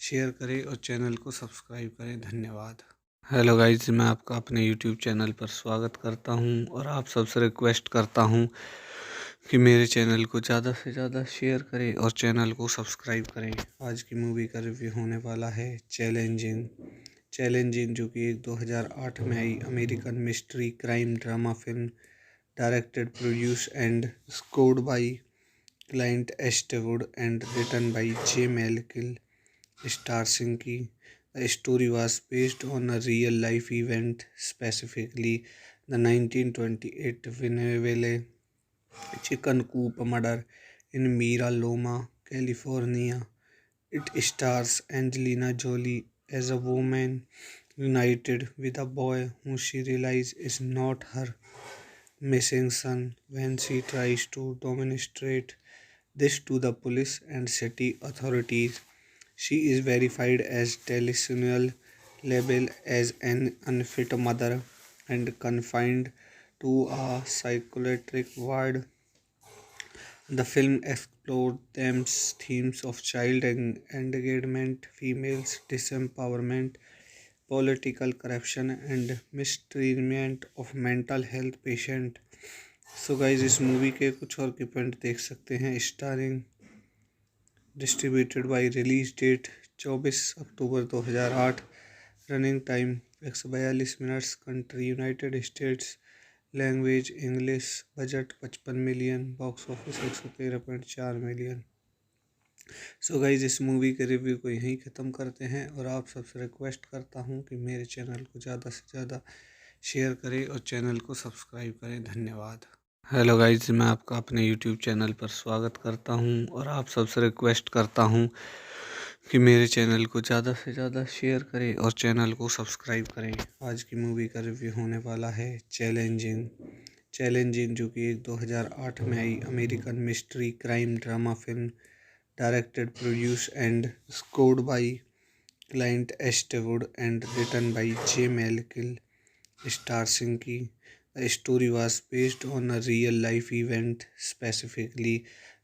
शेयर करें और चैनल को सब्सक्राइब करें। धन्यवाद। हेलो गाइज, मैं आपका अपने यूट्यूब चैनल पर स्वागत करता हूं और आप सबसे रिक्वेस्ट करता हूं कि मेरे चैनल को ज़्यादा से ज़्यादा शेयर करें और चैनल को सब्सक्राइब करें। आज की मूवी का रिव्यू होने वाला है चैलेंजिंग। चैलेंजिंग जो कि एक 2008 में आई American mystery crime drama film, directed, produce and scored by Clint Eastwood and written by J Michael, starring की. The story was based on a real life event, specifically the 1928 Winneville chicken coop murder in Mira Loma, California. It stars Angelina Jolie as a woman united with a boy who she realizes is not her missing son when she tries to demonstrate this to the police and city authorities. She is verified as delusional, labeled as an unfit mother, and confined to a psychiatric ward. The film explored themes of child engagement, females disempowerment, political corruption, and mistreatment of mental health patient. So guys इस movie के कुछ और की point देख सकते हैं। Starring, distributed by, release date 24 October 2008। Running time 142 minutes. Country United States. Language English. Budget 55 million. Box office 113.4 million. So guys इस movie के रिव्यू को यहीं ख़त्म करते हैं और आप सबसे रिक्वेस्ट करता हूँ कि मेरे चैनल को ज़्यादा से ज़्यादा शेयर करें और चैनल को सब्सक्राइब करें। धन्यवाद। हेलो गाइज, मैं आपका अपने यूट्यूब चैनल पर स्वागत करता हूं और आप सबसे रिक्वेस्ट करता हूं कि मेरे चैनल को ज़्यादा से ज़्यादा शेयर करें और चैनल को सब्सक्राइब करें। आज की मूवी का रिव्यू होने वाला है चैलेंजिंग। चैलेंजिंग जो कि एक 2008 में आई American mystery crime drama film, directed, produce and scored by Clint Eastwood and written by J Michael, star सिंकी. The story was based on a real life event, specifically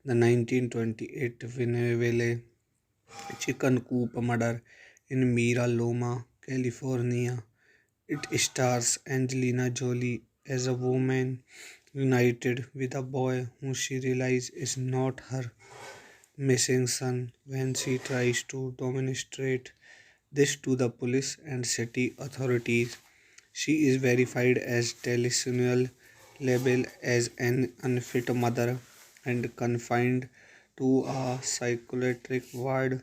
the 1928 Winneville chicken coop murder in Mira Loma, California. It stars Angelina Jolie as a woman united with a boy who she realizes is not her missing son when she tries to demonstrate this to the police and city authorities. She is verified as delusional, labeled as an unfit mother, and confined to a psychiatric ward.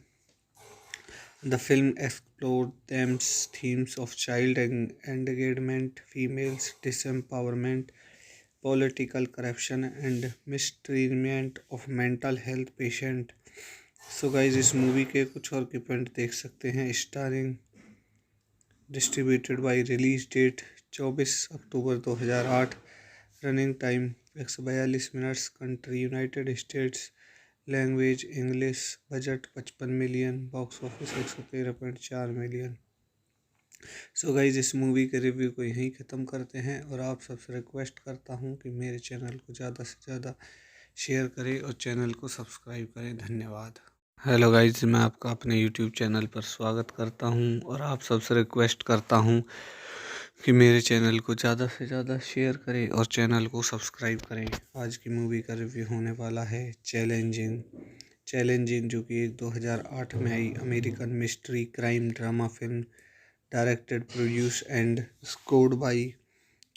The film explored themes of child engagement, females disempowerment, political corruption, and mistreatment of mental health patient. So guys इस movie के कुछ और के point देख सकते हैं। Starring, distributed by, release date 24 October 2008। Running time 142 minutes. Country United States. Language English. Budget 55 million. Box office 113.4 million. So guys इस movie के रिव्यू को यहीं ख़त्म करते हैं और आप सबसे रिक्वेस्ट करता हूँ कि मेरे चैनल को ज़्यादा से ज़्यादा शेयर करें और चैनल को सब्सक्राइब करें। धन्यवाद। हेलो गाइज, मैं आपका अपने यूट्यूब चैनल पर स्वागत करता हूं और आप सबसे रिक्वेस्ट करता हूं कि मेरे चैनल को ज़्यादा से ज़्यादा शेयर करें और चैनल को सब्सक्राइब करें। आज की मूवी का रिव्यू होने वाला है चैलेंजिंग। चैलेंजिंग जो कि एक 2008 में आई American mystery crime drama film, directed, produce and scored by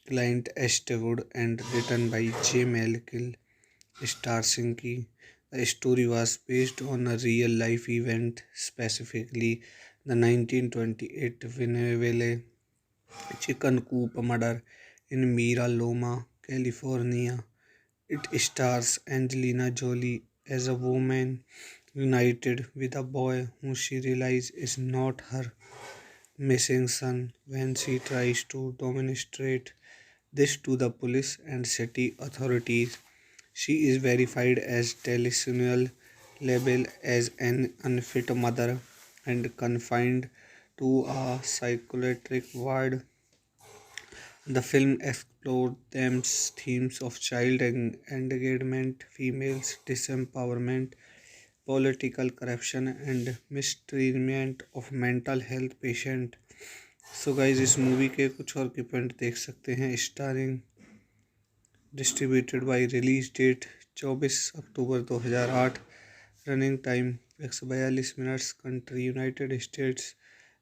Clint Eastwood and written by J Michael, star सिंकी. The story was based on a real life event, specifically the 1928 Winneville chicken coop murder in Mira Loma, California. It stars Angelina Jolie as a woman united with a boy who she realizes is not her missing son when she tries to demonstrate this to the police and city authorities. She is verified as delusional, labeled as an unfit mother, and confined to a psychiatric ward. The film explored themes of child engagement, females disempowerment, political corruption, and mistreatment of mental health patient. So guys इस movie के कुछ और के point देख सकते हैं। Starring, distributed by, release date 24 October 2008। Running time 142 minutes. Country United States.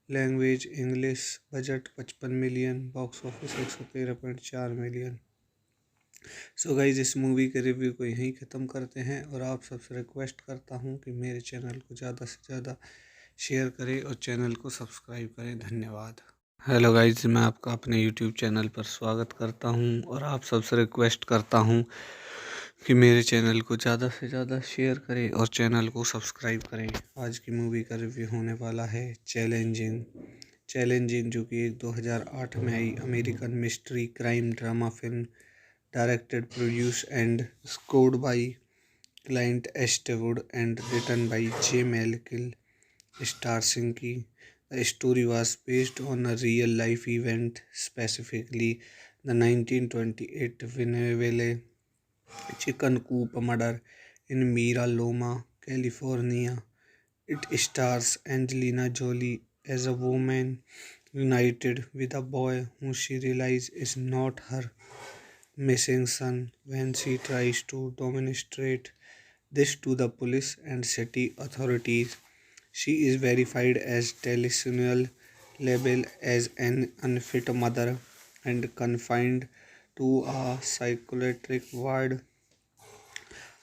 Language English. Budget 55 million. Box office 113.4 million. She is verified as delusional, labeled as an unfit mother, and confined to a psychiatric ward. The film explored themes of child engagement, females disempowerment, political corruption, and mistreatment of mental health patient. So guys इस movie के कुछ और के point देख सकते हैं। Starring, distributed by, release date 24 October 2008। Running time 142 minutes. Country United States. Language English. Budget 55 million. Box office 113.4 million. So guys इस movie के रिव्यू को यहीं ख़त्म करते हैं और आप सबसे रिक्वेस्ट करता हूँ कि मेरे चैनल को ज़्यादा से ज़्यादा शेयर करें और चैनल को सब्सक्राइब करें। धन्यवाद। हेलो गाइज, मैं आपका अपने यूट्यूब चैनल पर स्वागत करता हूं और आप सबसे रिक्वेस्ट करता हूं कि मेरे चैनल को ज़्यादा से ज़्यादा शेयर करें और चैनल को सब्सक्राइब करें। आज की मूवी का रिव्यू होने वाला है चैलेंजिंग। चैलेंजिंग जो कि एक 2008 में आई American mystery crime drama film, directed, produce and scored by Clint Eastwood and written by J Michael, star सिंकी. The story was based on a real life event, specifically the 1928 Winneville chicken coop murder in Mira Loma, California. It stars Angelina Jolie as a woman united with a boy who she realizes is not her missing son when she tries to demonstrate this to the police and city authorities. She is verified as delusional, labeled as an unfit mother, and confined to a psychiatric ward.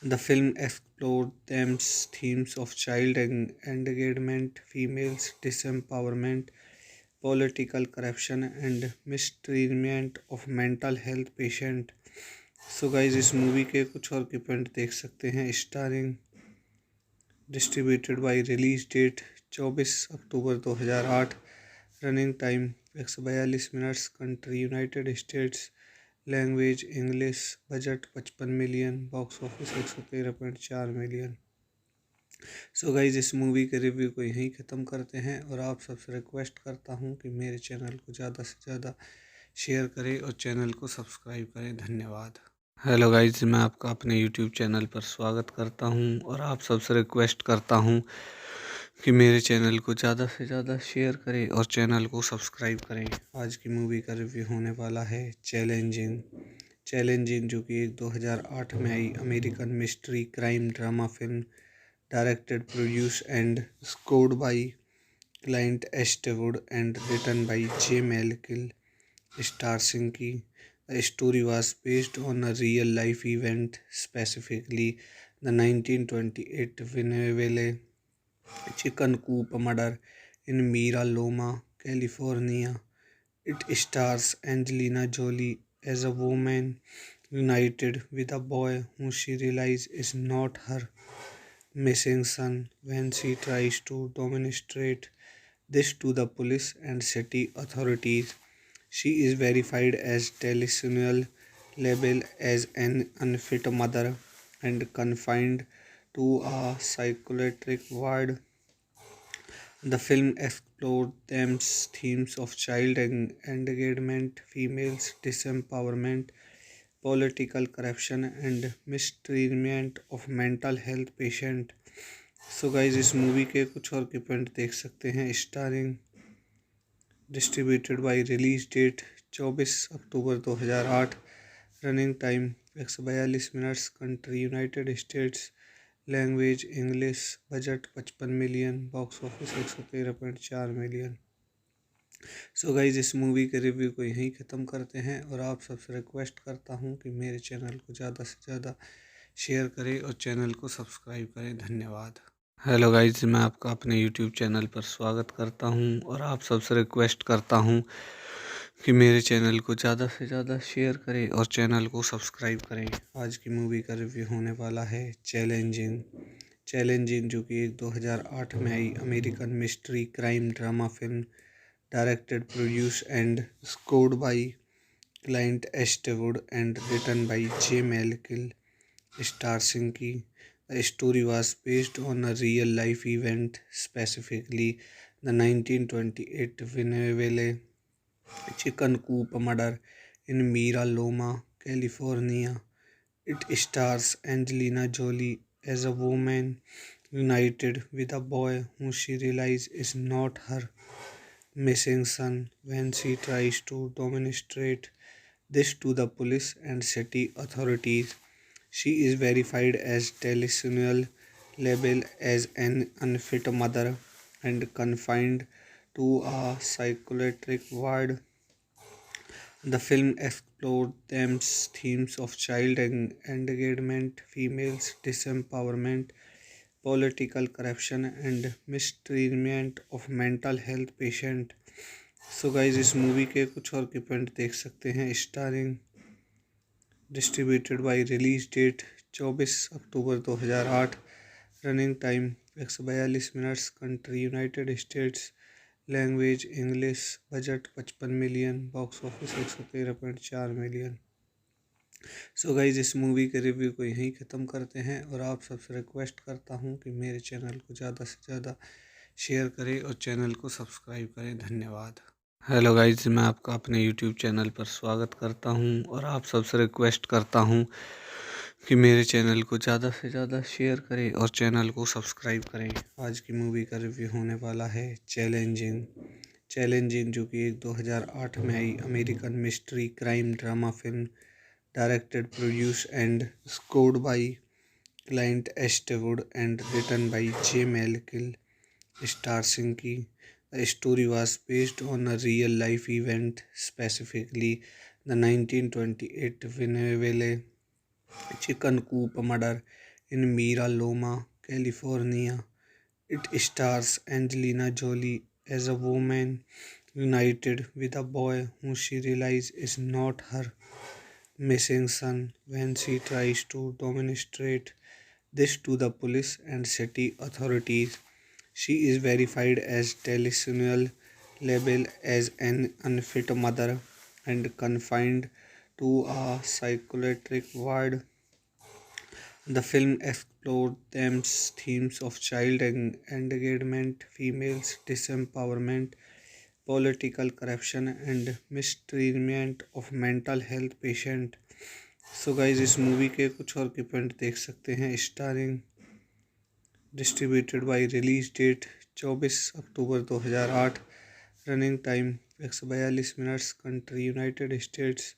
The film explored themes of child engagement, females disempowerment, political corruption, and mistreatment of mental health patient. So guys इस movie के कुछ और की point देख सकते हैं। Starring, distributed by, release date 24 October 2008, running time 142 minutes, country United States, language English, budget 55 million, box office 113.4 million. So guys इस movie के रिव्यू को यहीं ख़त्म करते हैं और आप सबसे रिक्वेस्ट करता हूँ कि मेरे चैनल को ज़्यादा से ज़्यादा शेयर करें और चैनल को सब्सक्राइब करें। धन्यवाद। हेलो गाइज, मैं आपका अपने यूट्यूब चैनल पर स्वागत करता हूं और आप सबसे रिक्वेस्ट करता हूं कि मेरे चैनल को ज़्यादा से ज़्यादा शेयर करें और चैनल को सब्सक्राइब करें। आज की मूवी का रिव्यू होने वाला है चैलेंजिंग, जो कि 2008 में आई American mystery crime drama film, directed, produce and scored by Clint Eastwood and written by J Michael, starring की। The story was based on a real life event, specifically the 1928 Venezuela chicken coop murder in Mira Loma, California. It stars Angelina Jolie as a woman united with a boy who she realizes is not her missing son when she tries to demonstrate this to the police and city authorities. She is verified as delusional, labeled as an unfit mother, and confined to a psychiatric ward. The film explored themes of child engagement, females disempowerment, political corruption, and mistreatment of mental health patient. So guys इस movie के कुछ और के point देख सकते हैं। Starring, distributed by, release date 24 October 2008, running time 142 minutes, country United States, language English, budget 55 million, box office 113.4 million. So guys इस movie के रिव्यू को यहीं ख़त्म करते हैं और आप सबसे रिक्वेस्ट करता हूँ कि मेरे चैनल को ज़्यादा से ज़्यादा शेयर करें और चैनल को सब्सक्राइब करें। धन्यवाद। हेलो गाइज, मैं आपका अपने यूट्यूब चैनल पर स्वागत करता हूं और आप सबसे रिक्वेस्ट करता हूं कि मेरे चैनल को ज़्यादा से ज़्यादा शेयर करें और चैनल को सब्सक्राइब करें। आज की मूवी का रिव्यू होने वाला है चैलेंजिंग, जो कि 2008 में आई American mystery crime drama film, directed, produce and scored by Clint Eastwood and written by J Michael, starring की। The story was based on a real life event, specifically the 1928 Venezuela chicken coop murder in Mira Loma, California. It stars Angelina Jolie as a woman united with a boy who she realizes is not her missing son when she tries to demonstrate this to the police and city authorities. She is verified as delusional, labeled as an unfit mother, and confined to a psychiatric ward. The film explored themes of child engagement, females disempowerment, political corruption, and mistreatment of mental health patient. So guys इस movie के कुछ और के point देख सकते हैं। Starring, distributed by, release date 24 October 2008, running time 142 minutes, country United States, language English, budget 55 million, box office 113.4 million. So guys इस movie के रिव्यू को यहीं ख़त्म करते हैं और आप सबसे रिक्वेस्ट करता हूँ कि मेरे चैनल को ज़्यादा से ज़्यादा शेयर करें और चैनल को सब्सक्राइब करें। धन्यवाद। हेलो गाइज, मैं आपका अपने यूट्यूब चैनल पर स्वागत करता हूं और आप सबसे रिक्वेस्ट करता हूं कि मेरे चैनल को ज़्यादा से ज़्यादा शेयर करें और चैनल को सब्सक्राइब करें। आज की मूवी का रिव्यू होने वाला है चैलेंजिंग, जो कि 2008 में आई American mystery crime drama film, directed, produce and scored by Clint Eastwood and written by J Michael, Star Sinki. The story was based on a real life event, specifically the 1928 Venezuela chicken coop murder in Mira Loma, California. It stars Angelina Jolie as a woman united with a boy who she realizes is not her missing son when she tries to demonstrate this to the police and city authorities. She is verified as delusional, labeled as an unfit mother, and confined to a psychiatric ward. The film explored themes of child engagement, females disempowerment, political corruption, and mistreatment of mental health patient. So guys इस movie के कुछ और की point देख सकते हैं। Starring, distributed by, release date 24 October 2008, running time 142 minutes, country United States,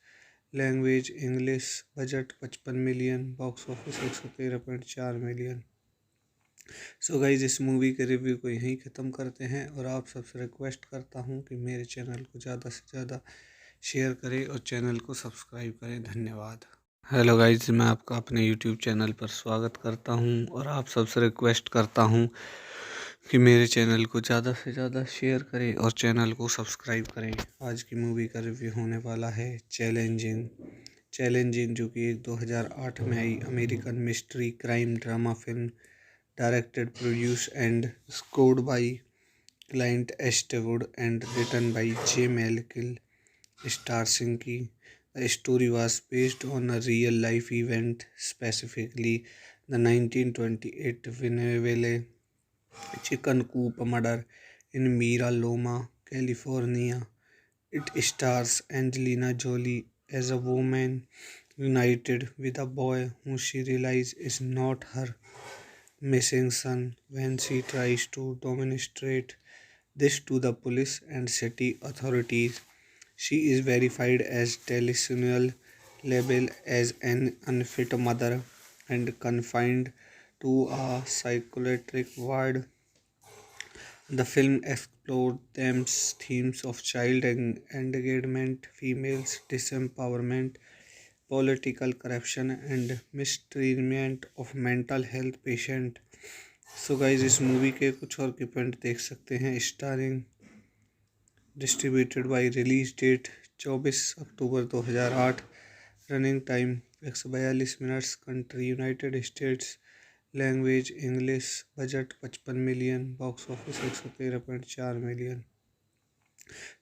language English, budget 55 million, box office 113.4 million. So guys इस movie के रिव्यू को यहीं ख़त्म करते हैं और आप सबसे रिक्वेस्ट करता हूँ कि मेरे चैनल को ज़्यादा से ज़्यादा शेयर करें और चैनल को सब्सक्राइब करें। धन्यवाद। हेलो गाइज, मैं आपका अपने यूट्यूब चैनल पर स्वागत करता हूं और आप सबसे रिक्वेस्ट करता हूं कि मेरे चैनल को ज़्यादा से ज़्यादा शेयर करें और चैनल को सब्सक्राइब करें। आज की मूवी का रिव्यू होने वाला है चैलेंजिंग। चैलेंजिंग जो कि एक 2008 में आई American mystery crime drama film, directed, produce and scored by Clint Eastwood and written by J Michael. Star सिंकी. The story was based on a real life event, specifically the 1928 Venezuela chicken coop murder in Mira Loma, California. It stars Angelina Jolie as a woman united with a boy who she realizes is not her missing son when she tries to demonstrate this to the police and city authorities. She is verified as delusional, labeled as an unfit mother, and confined to a psychiatric ward. The film explored themes of child engagement, females disempowerment, political corruption, and mistreatment of mental health patient. So guys इस movie के कुछ और की point देख सकते हैं। Starring, distributed by, release date 24 October 2008, running time 142 minutes, country United States, language English, budget 55 million, box office 113.4 million.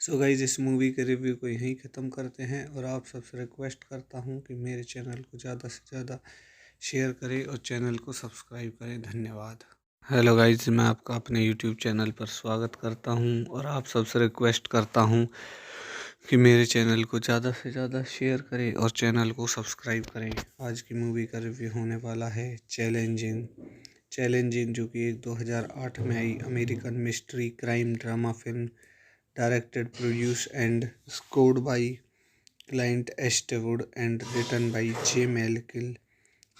So guys इस movie के रिव्यू को यहीं ख़त्म करते हैं और आप सबसे रिक्वेस्ट करता हूँ कि मेरे चैनल को ज़्यादा से ज़्यादा शेयर करें और चैनल को सब्सक्राइब करें। धन्यवाद। हेलो गाइज, मैं आपका अपने यूट्यूब चैनल पर स्वागत करता हूं और आप सबसे रिक्वेस्ट करता हूं कि मेरे चैनल को ज़्यादा से ज़्यादा शेयर करें और चैनल को सब्सक्राइब करें। आज की मूवी का रिव्यू होने वाला है चैलेंजिंग। चैलेंजिंग जो कि एक 2008 में आई American mystery crime drama film, directed, produce and scored by Clint Eastwood and written by J Michael.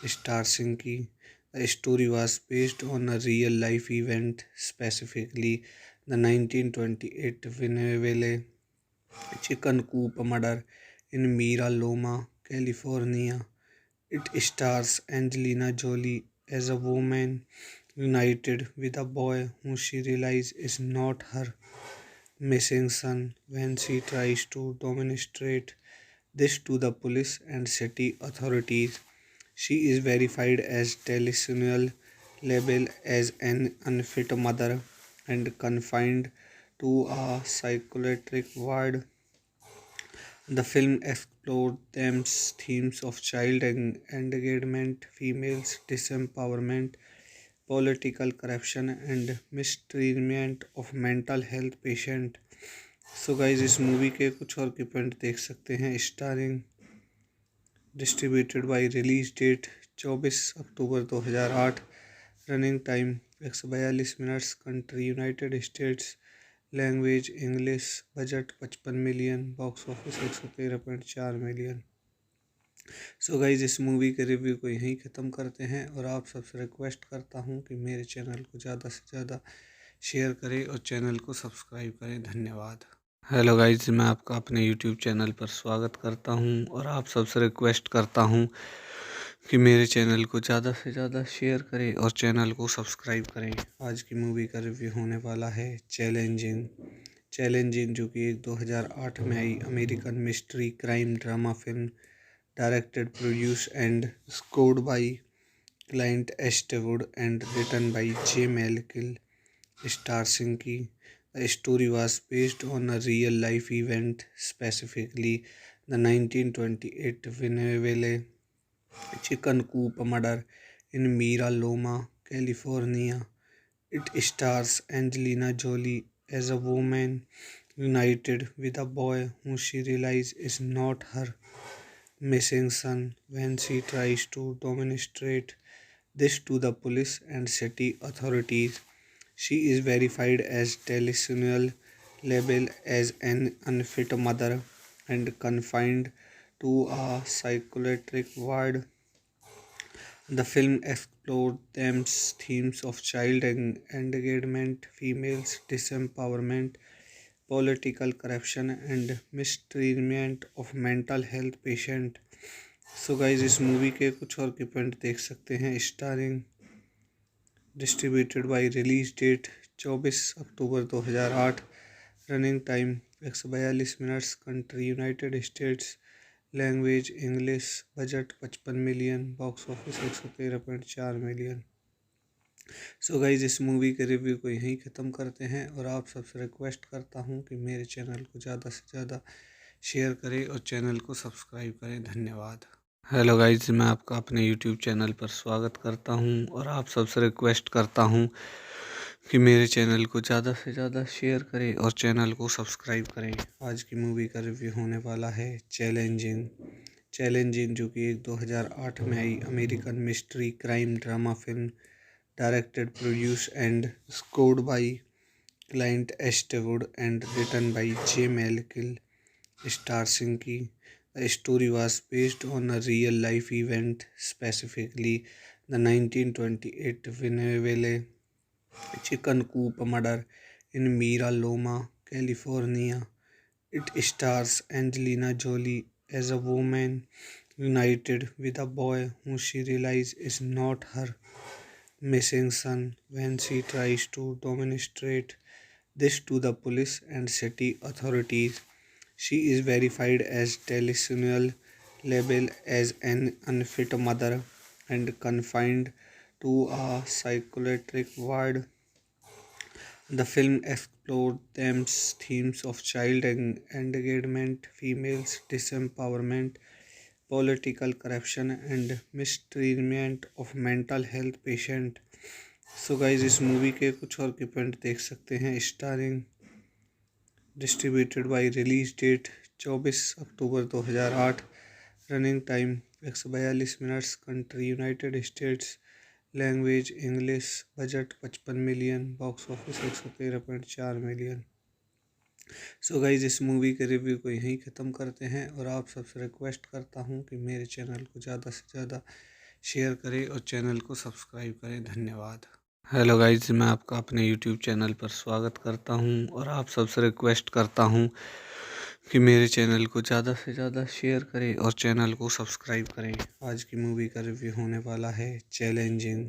Star सिंकी. The story was based on a real life event, specifically the 1928 Venezuela chicken coop murder in Mira Loma, California. It stars Angelina Jolie as a woman united with a boy who she realizes is not her missing son when she tries to demonstrate this to the police and city authorities. She is verified as delusional, labeled as an unfit mother, and confined to a psychiatric ward. The film explored themes of child engagement, females disempowerment, political corruption, and mistreatment of mental health patient. So guys इस movie के कुछ और की point देख सकते हैं। Starring, distributed by, release date 24 October 2008, running time 142 minutes, country United States, language English, budget 55 million, box office 113.4 million. So guys इस movie के रिव्यू को यहीं ख़त्म करते हैं और आप सबसे रिक्वेस्ट करता हूँ कि मेरे चैनल को ज़्यादा से ज़्यादा शेयर करें और चैनल को सब्सक्राइब करें। धन्यवाद। हेलो गाइस, मैं आपका अपने यूट्यूब चैनल पर स्वागत करता हूं और आप सबसे रिक्वेस्ट करता हूं कि मेरे चैनल को ज़्यादा से ज़्यादा शेयर करें और चैनल को सब्सक्राइब करें। आज की मूवी का रिव्यू होने वाला है चैलेंजिंग। चैलेंजिंग जो कि एक 2008 में आई American mystery crime drama film, directed, produce and scored by Clint Eastwood and written by J Michael, star सिंकी. The story was based on a real life event, specifically the 1928 Winneville chicken coop murder in Mira Loma, California. It stars Angelina Jolie as a woman united with a boy who she realizes is not her missing son when she tries to demonstrate this to the police and city authorities. She is verified as delusional, labeled as an unfit mother, and confined to a psychiatric ward. The film explored themes of child engagement, females disempowerment, political corruption, and mistreatment of mental health patient. So guys इस movie के कुछ और की point देख सकते हैं। Starring, distributed by, release date 24 October 2008, running time 142 minutes, country United States, language English, budget 55 million, box office 113.4 million. So guys इस movie के रिव्यू को यहीं ख़त्म करते हैं और आप सबसे रिक्वेस्ट करता हूँ कि मेरे चैनल को ज़्यादा से ज़्यादा शेयर करें और चैनल को सब्सक्राइब करें। धन्यवाद। हेलो गाइज, मैं आपका अपने यूट्यूब चैनल पर स्वागत करता हूं और आप सबसे रिक्वेस्ट करता हूं कि मेरे चैनल को ज़्यादा से ज़्यादा शेयर करें और चैनल को सब्सक्राइब करें। आज की मूवी का रिव्यू होने वाला है चैलेंजिंग। चैलेंजिंग जो कि एक 2008 में आई American mystery crime drama film, directed, produce and scored by Clint Eastwood and written by J Michael, star सिंकी. The story was based on a real life event, specifically the 1928 Winneville chicken coop murder in Mira Loma, California. It stars Angelina Jolie as a woman united with a boy who she realizes is not her missing son when she tries to demonstrate this to the police and city authorities. She is verified as delusional, labeled as an unfit mother, and confined to a psychiatric ward. The film explored themes of child engagement, females disempowerment, political corruption, and mistreatment of mental health patient. So guys इस movie के कुछ और के point देख सकते हैं। Starring, distributed by, release date 24 October 2008, running time 142 minutes, country United States, language English, budget 55 million, box office 113.4 million. So guys इस movie के रिव्यू को यहीं ख़त्म करते हैं और आप सबसे रिक्वेस्ट करता हूँ कि मेरे चैनल को ज़्यादा से ज़्यादा शेयर करें और चैनल को सब्सक्राइब करें। धन्यवाद। हेलो गाइज, मैं आपका अपने यूट्यूब चैनल पर स्वागत करता हूं और आप सबसे रिक्वेस्ट करता हूं कि मेरे चैनल को ज़्यादा से ज़्यादा शेयर करें और चैनल को सब्सक्राइब करें। आज की मूवी का रिव्यू होने वाला है चैलेंजिंग।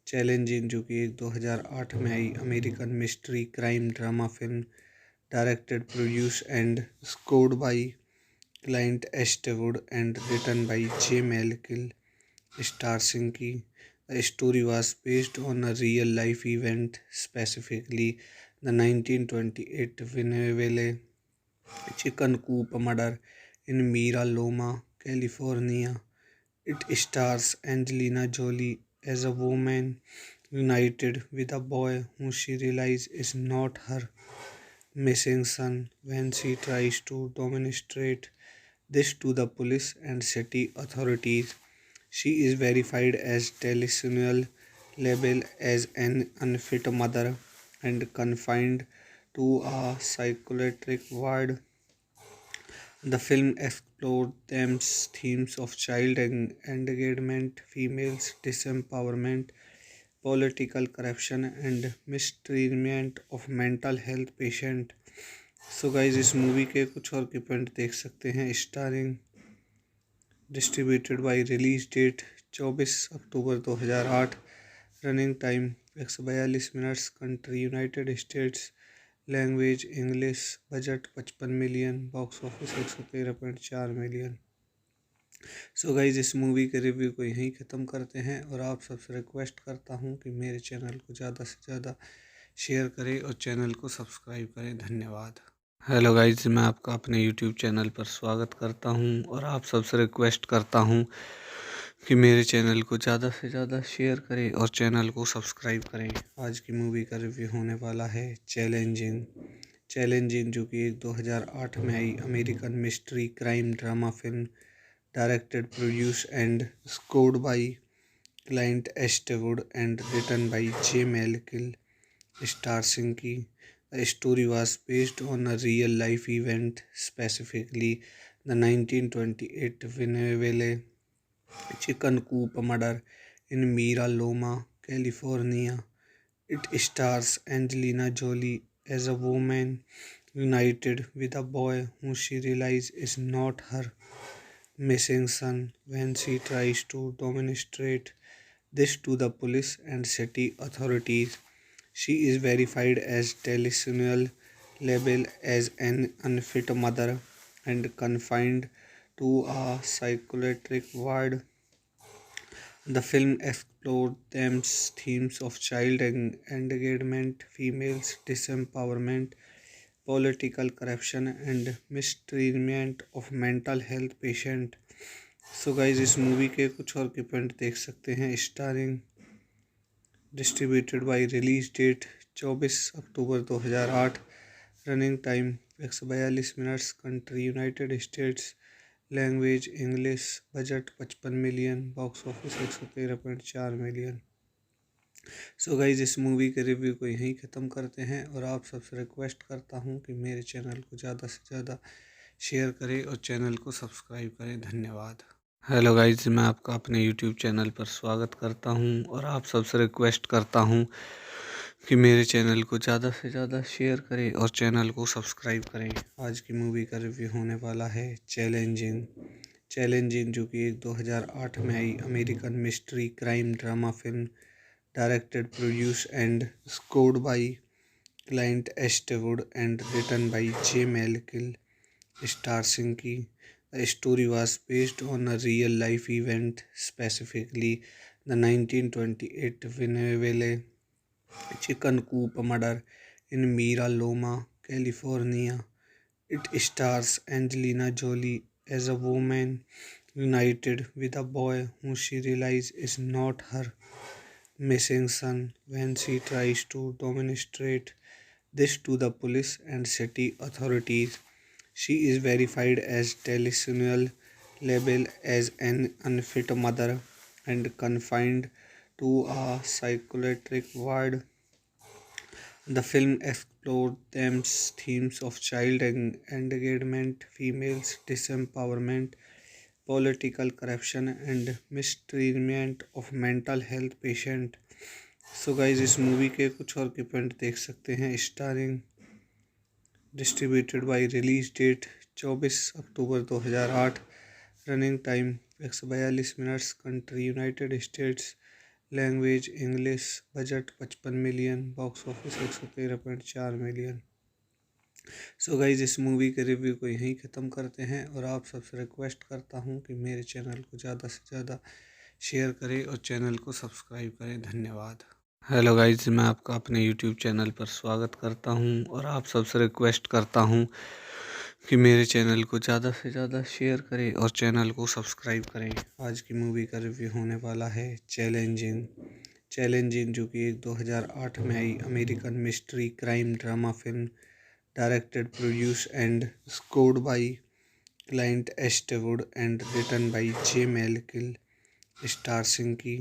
चैलेंजिंग जो कि एक 2008 में आई American mystery crime drama film, directed, produce and scored by Clint Eastwood and written by J Michael, star सिंकी. The story was based on a real life event, specifically the 1928 Winneville chicken coop murder in Mira Loma, California. It stars Angelina Jolie as a woman united with a boy who she realizes is not her missing son when she tries to demonstrate this to the police and city authorities. She is verified as delusional, labeled as an unfit mother, and confined to a psychiatric ward. The film explored themes of child engagement, females disempowerment, political corruption and mistreatment of mental health patient. So guys इस movie के कुछ और के point देख सकते हैं। Starring distributed by release date 24 October 2008। Running time 142 minutes. Country United States. Language English. Budget 55 million. Box office 113.4 million. So guys इस movie के रिव्यू को यहीं ख़त्म करते हैं और आप सबसे रिक्वेस्ट करता हूँ कि मेरे चैनल को ज़्यादा से ज़्यादा शेयर करें और चैनल को सब्सक्राइब करें। धन्यवाद। हेलो गाइज, मैं आपका अपने यूट्यूब चैनल पर स्वागत करता हूं और आप सबसे रिक्वेस्ट करता हूं कि मेरे चैनल को ज़्यादा से ज़्यादा शेयर करें और चैनल को सब्सक्राइब करें। आज की मूवी का रिव्यू होने वाला है चैलेंजिंग। चैलेंजिंग जो कि 2008 में आई American mystery crime drama film directed, produce and scored by Clint Eastwood and written by J Michael. Star सिंकी। The story was based on a real life event, specifically the 1928 Venezuela chicken coop murder in Mira Loma, California. It stars Angelina Jolie as a woman united with a boy who she realizes is not her missing son when she tries to demonstrate this to the police and city authorities. She is verified as delusional, labeled as an unfit mother, and confined to a psychiatric ward. The film explored themes of child engagement, female disempowerment, political corruption, and mistreatment of mental health patient. So guys इस movie के कुछ और के point देख सकते हैं। Starring distributed by release date 24 October 2008। Running time 142 minutes. Country United States. Language English. Budget 55 million. Box office 113.4 million. So guys इस movie के रिव्यू को यहीं ख़त्म करते हैं और आप सबसे रिक्वेस्ट करता हूँ कि मेरे चैनल को ज़्यादा से ज़्यादा शेयर करें और चैनल को सब्सक्राइब करें। धन्यवाद। हेलो गाइज, मैं आपका अपने यूट्यूब चैनल पर स्वागत करता हूं और आप सबसे रिक्वेस्ट करता हूं कि मेरे चैनल को ज़्यादा से ज़्यादा शेयर करें और चैनल को सब्सक्राइब करें। आज की मूवी का रिव्यू होने वाला है चैलेंजिंग। चैलेंजिंग जो कि 2008 में आई American mystery crime drama film directed, produce and scored by Clint Eastwood and written by J Michael. Star सिंकी। The story was based on a real life event, specifically the 1928 Venezuela chicken coop murder in Mira Loma, California. It stars Angelina Jolie as a woman united with a boy who she realizes is not her missing son when she tries to demonstrate this to the police and city authorities. She is verified as delusional, labeled as an unfit mother, and confined to a psychiatric ward. The film explored themes of child engagement, female disempowerment, political corruption, and mistreatment of mental health patient. So guys इस movie के कुछ और के point देख सकते हैं। Starring distributed by release date 24 October 2008। Running time 142 minutes. Country United States. Language English. Budget 55 million. Box office 113.4 million. So guys इस movie के रिव्यू को यहीं ख़त्म करते हैं और आप सबसे रिक्वेस्ट करता हूँ कि मेरे चैनल को ज़्यादा से ज़्यादा शेयर करें और चैनल को सब्सक्राइब करें। धन्यवाद। हेलो गाइज, मैं आपका अपने यूट्यूब चैनल पर स्वागत करता हूं और आप सबसे रिक्वेस्ट करता हूं कि मेरे चैनल को ज़्यादा से ज़्यादा शेयर करें और चैनल को सब्सक्राइब करें। आज की मूवी का रिव्यू होने वाला है चैलेंजिंग। चैलेंजिंग जो कि 2008 में आई American mystery crime drama film directed, produce and scored by Clint Eastwood and written by J Michael. Star सिंकी।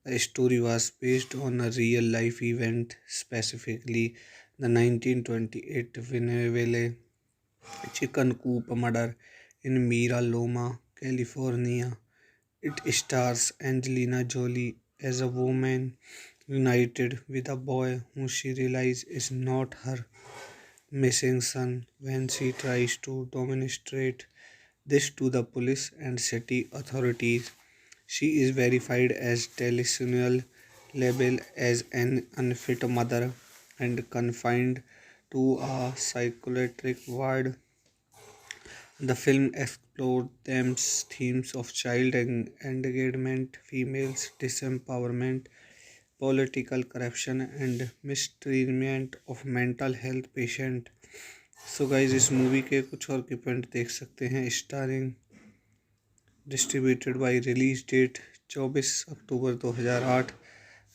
The story was based on a real life event, specifically the 1928 Venezuela chicken coop murder in Mira Loma, California. It stars Angelina Jolie as a woman united with a boy who she realizes is not her missing son. When she tries to demonstrate this to the police and city authorities, she is verified as delusional, labeled as an unfit mother, and confined to a psychiatric ward. The film explored themes of child engagement, females disempowerment, political corruption, and mistreatment of mental health patient. So guys इस movie के कुछ और की point देख सकते हैं। Starring, distributed by, release date 24 October 2008,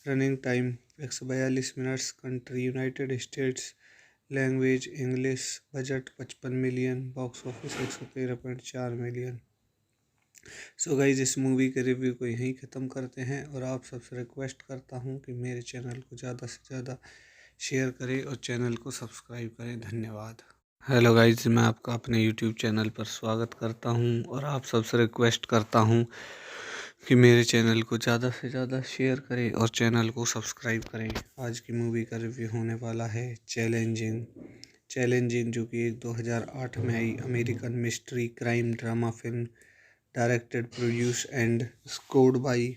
running time 142 minutes, country United States, language English, budget 55 million, box office 113.4 million. So guys इस movie के रिव्यू को यहीं ख़त्म करते हैं और आप सबसे रिक्वेस्ट करता हूँ कि मेरे चैनल को ज़्यादा से ज़्यादा शेयर करें और चैनल को सब्सक्राइब करें। धन्यवाद। हेलो गाइज, मैं आपका अपने यूट्यूब चैनल पर स्वागत करता हूं और आप सबसे रिक्वेस्ट करता हूं कि मेरे चैनल को ज़्यादा से ज़्यादा शेयर करें और चैनल को सब्सक्राइब करें। आज की मूवी का रिव्यू होने वाला है चैलेंजिंग। चैलेंजिंग जो कि 2008 में आई American mystery crime drama film, directed, produce and scored by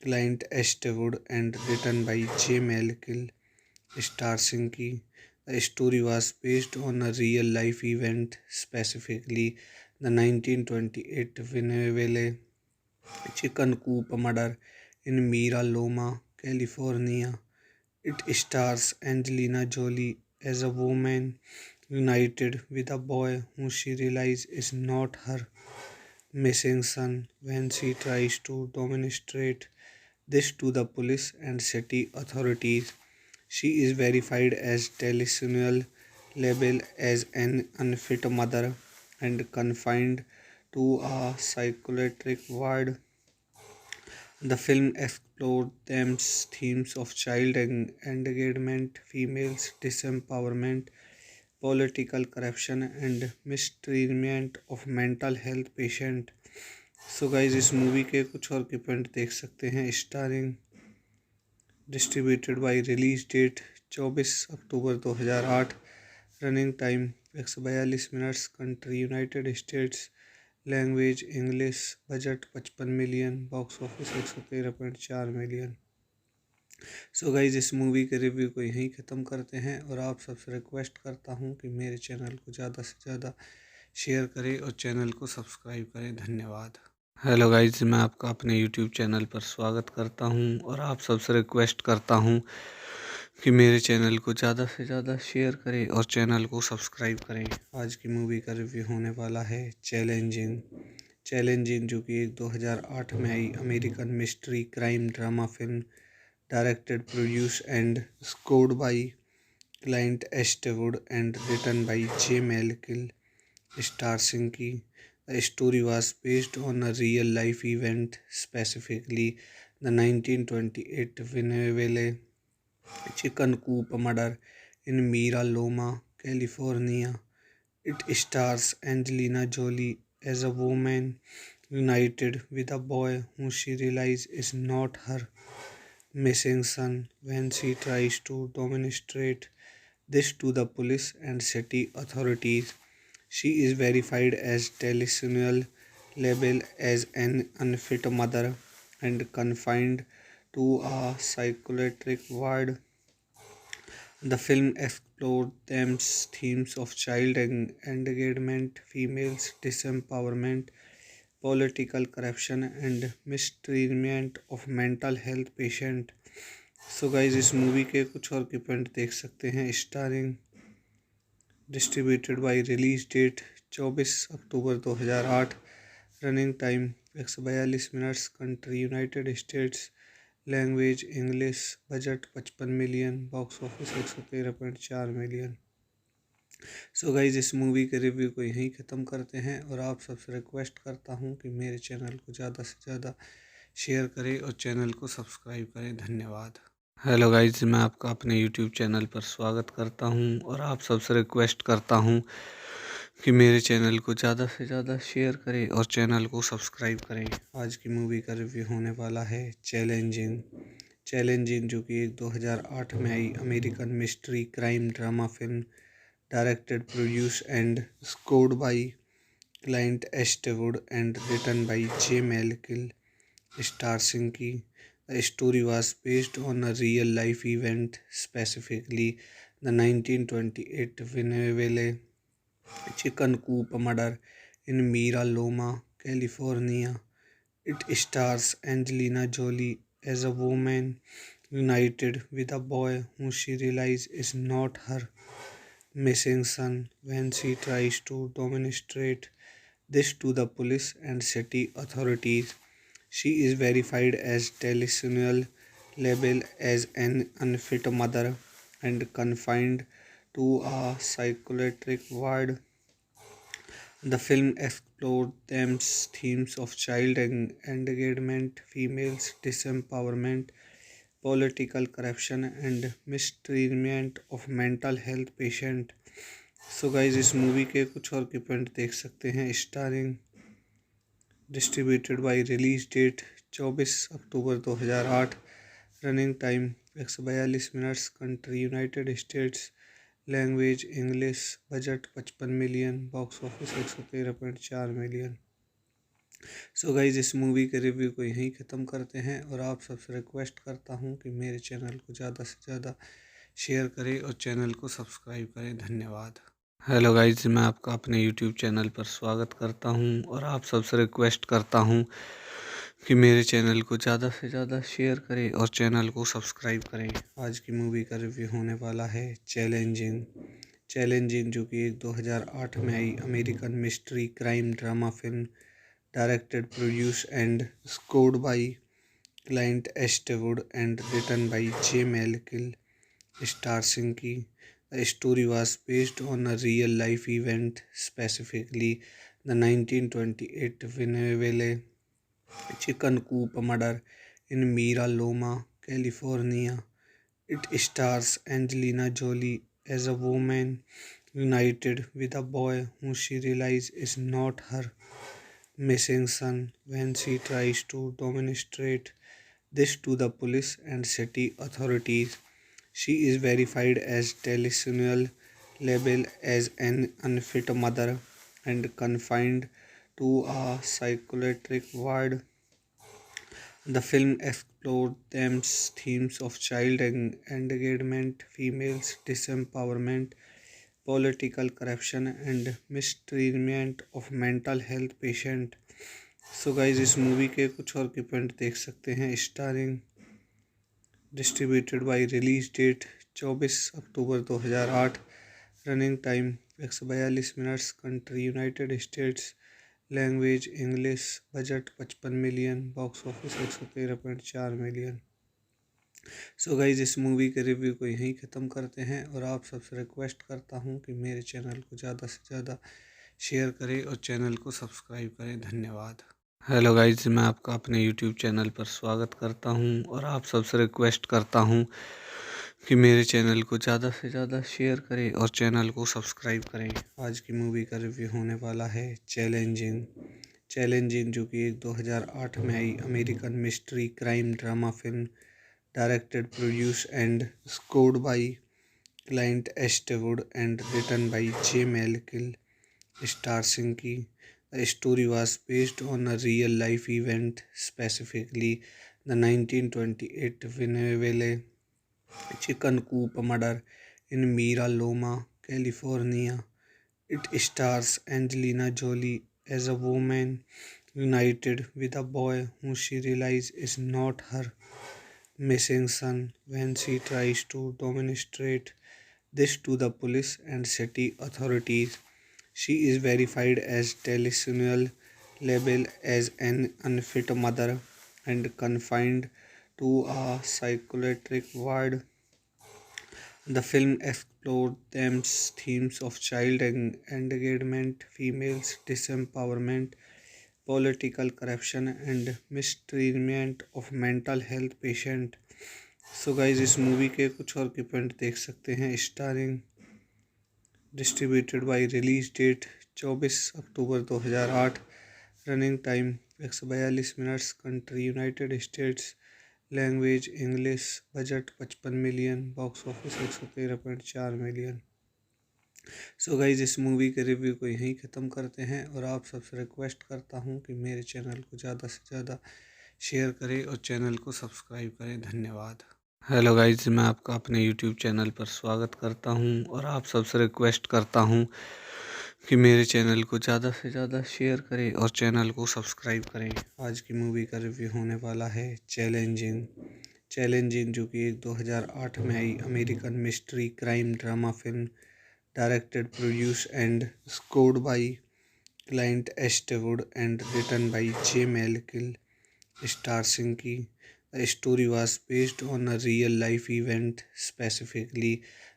Clint Eastwood and written by J Michael, star सिंकी। The story was based on a real life event, specifically the 1928 Venezuela chicken coop murder in Mira Loma, California. It stars Angelina Jolie as a woman united with a boy who she realizes is not her missing son. When she tries to demonstrate this to the police and city authorities, she is verified as delusional, labeled as an unfit mother, and confined to a psychiatric ward. The film explored themes of child engagement, females disempowerment, political corruption, and mistreatment of mental health patient. So guys इस movie के कुछ और की point देख सकते हैं। Starring, distributed by, release date 24 October 2008, running time 142 minutes, country United States, language English, budget 55 million, box office 113.4 million. So guys इस movie के रिव्यू को यहीं ख़त्म करते हैं और आप सबसे रिक्वेस्ट करता हूँ कि मेरे चैनल को ज़्यादा से ज़्यादा शेयर करें और चैनल को सब्सक्राइब करें। धन्यवाद। हेलो गाइज, मैं आपका अपने यूट्यूब चैनल पर स्वागत करता हूं और आप सबसे रिक्वेस्ट करता हूं कि मेरे चैनल को ज़्यादा से ज़्यादा शेयर करें और चैनल को सब्सक्राइब करें। आज की मूवी का रिव्यू होने वाला है चैलेंजिंग। चैलेंजिंग जो कि 2008 में आई American mystery crime drama film, directed, produce and scored by Clint Eastwood and written by J Michael, star सिंकी। The story was based on a real life event, specifically the 1928 Venezuela chicken coop murder in Mira Loma, California. It stars Angelina Jolie as a woman united with a boy who she realizes is not her missing son. When she tries to demonstrate this to the police and city authorities, she is verified as delusional, labeled as an unfit mother, and confined to a psychiatric ward. The film explored themes of child engagement, females disempowerment, political corruption, and mistreatment of mental health patient. So guys इस movie के कुछ और की point देख सकते हैं। Starring, distributed by, release date 24 October 2008, running time 142 minutes, country United States, language English, budget 55 million, box office 113.4 million. So guys इस movie के रिव्यू को यहीं ख़त्म करते हैं और आप सबसे रिक्वेस्ट करता हूँ कि मेरे चैनल को ज़्यादा से ज़्यादा शेयर करें और चैनल को सब्सक्राइब करें। धन्यवाद। हेलो गाइज, मैं आपका अपने यूट्यूब चैनल पर स्वागत करता हूं और आप सबसे रिक्वेस्ट करता हूं कि मेरे चैनल को ज़्यादा से ज़्यादा शेयर करें और चैनल को सब्सक्राइब करें। आज की मूवी का रिव्यू होने वाला है चैलेंजिंग। चैलेंजिंग, जो कि एक 2008 में आई American mystery crime drama film directed, produced and scored by Clint Eastwood and written by J Michael, starring की. The story was based on a real life event, specifically the 1928 Winneville chicken coop murder in Mira Loma, California. It stars Angelina Jolie as a woman united with a boy who she realizes is not her missing son when she tries to demonstrate this to the police and city authorities. She is verified as delusional, labeled as an unfit mother, and confined to a psychiatric ward. The film explored themes of child engagement, females disempowerment, political corruption, and mistreatment of mental health patient. So guys इस movie के कुछ और की point देख सकते हैं. Starring, distributed by, release date 24 October 2008, running time 142 minutes, country United States, language English, budget 55 million, box office 113.4 million. So guys इस movie के रिव्यू को यहीं ख़त्म करते हैं और आप सबसे रिक्वेस्ट करता हूँ कि मेरे चैनल को ज़्यादा से ज़्यादा शेयर करें और चैनल को सब्सक्राइब करें. धन्यवाद. हेलो गाइज, मैं आपका अपने यूट्यूब चैनल पर स्वागत करता हूं और आप सबसे रिक्वेस्ट करता हूं कि मेरे चैनल को ज़्यादा से ज़्यादा शेयर करें और चैनल को सब्सक्राइब करें. आज की मूवी का रिव्यू होने वाला है चैलेंजिंग. जो कि एक 2008 में आई American mystery crime drama film directed, produced and scored by Clint Eastwood and written by J Michael, starring की. The story was based on a real life event, specifically the 1928 Winneville chicken coop murder in Mira Loma, California. It stars Angelina Jolie as a woman united with a boy who she realizes is not her missing son when she tries to demonstrate this to the police and city authorities. She is verified as delusional, labeled as an unfit mother, and confined to a psychiatric ward. The film explored themes of child engagement, females disempowerment, political corruption, and mistreatment of mental health patient. So guys इस movie के कुछ और की point देख सकते हैं. Starring, distributed by, release date 24 October 2008, running time 142 minutes, country United States, language English, budget 55 million, box office 113.4 million. So guys इस movie के रिव्यू को यहीं ख़त्म करते हैं और आप सबसे रिक्वेस्ट करता हूँ कि मेरे चैनल को ज़्यादा से ज़्यादा शेयर करें और चैनल को सब्सक्राइब करें. धन्यवाद. हेलो गाइज, मैं आपका अपने यूट्यूब चैनल पर स्वागत करता हूं और आप सबसे रिक्वेस्ट करता हूं कि मेरे चैनल को ज़्यादा से ज़्यादा शेयर करें और चैनल को सब्सक्राइब करें. आज की मूवी का रिव्यू होने वाला है चैलेंजिंग. जो कि एक 2008 में आई American mystery crime drama film directed, produced and scored by Clint Eastwood and written by J Michael, starring की. The story was based on a real life event, specifically the 1928 Winneville chicken coop murder in Mira Loma, California. It stars Angelina Jolie as a woman united with a boy who she realizes is not her missing son when she tries to demonstrate this to the police and city authorities. She is verified as delusional, labeled as an unfit mother, and confined to a psychiatric ward. The film explored themes of child engagement, females disempowerment, political corruption, and mistreatment of mental health patient. So guys इस movie के कुछ और की point देख सकते हैं. Starring, distributed by, release date 24 October 2008, running time 142 minutes, country United States, language English, budget 55 million, box office 113.4 million. So guys इस movie के रिव्यू को यहीं ख़त्म करते हैं और आप सबसे रिक्वेस्ट करता हूँ कि मेरे चैनल को ज़्यादा से ज़्यादा शेयर करें और चैनल को सब्सक्राइब करें। धन्यवाद। हेलो गाइज, मैं आपका अपने यूट्यूब चैनल पर स्वागत करता हूँ और आप सबसे रिक्वेस्ट करता हूँ कि मेरे चैनल को ज़्यादा से ज़्यादा शेयर करें और चैनल को सब्सक्राइब करें। आज की मूवी का रिव्यू होने वाला है चैलेंजिंग। चैलेंजिंग जो कि एक 2008 में आई American mystery crime drama film, directed, produce and scored by Clint Eastwood and written by J Michael, star सिंकी। The story was based on a real life event, specifically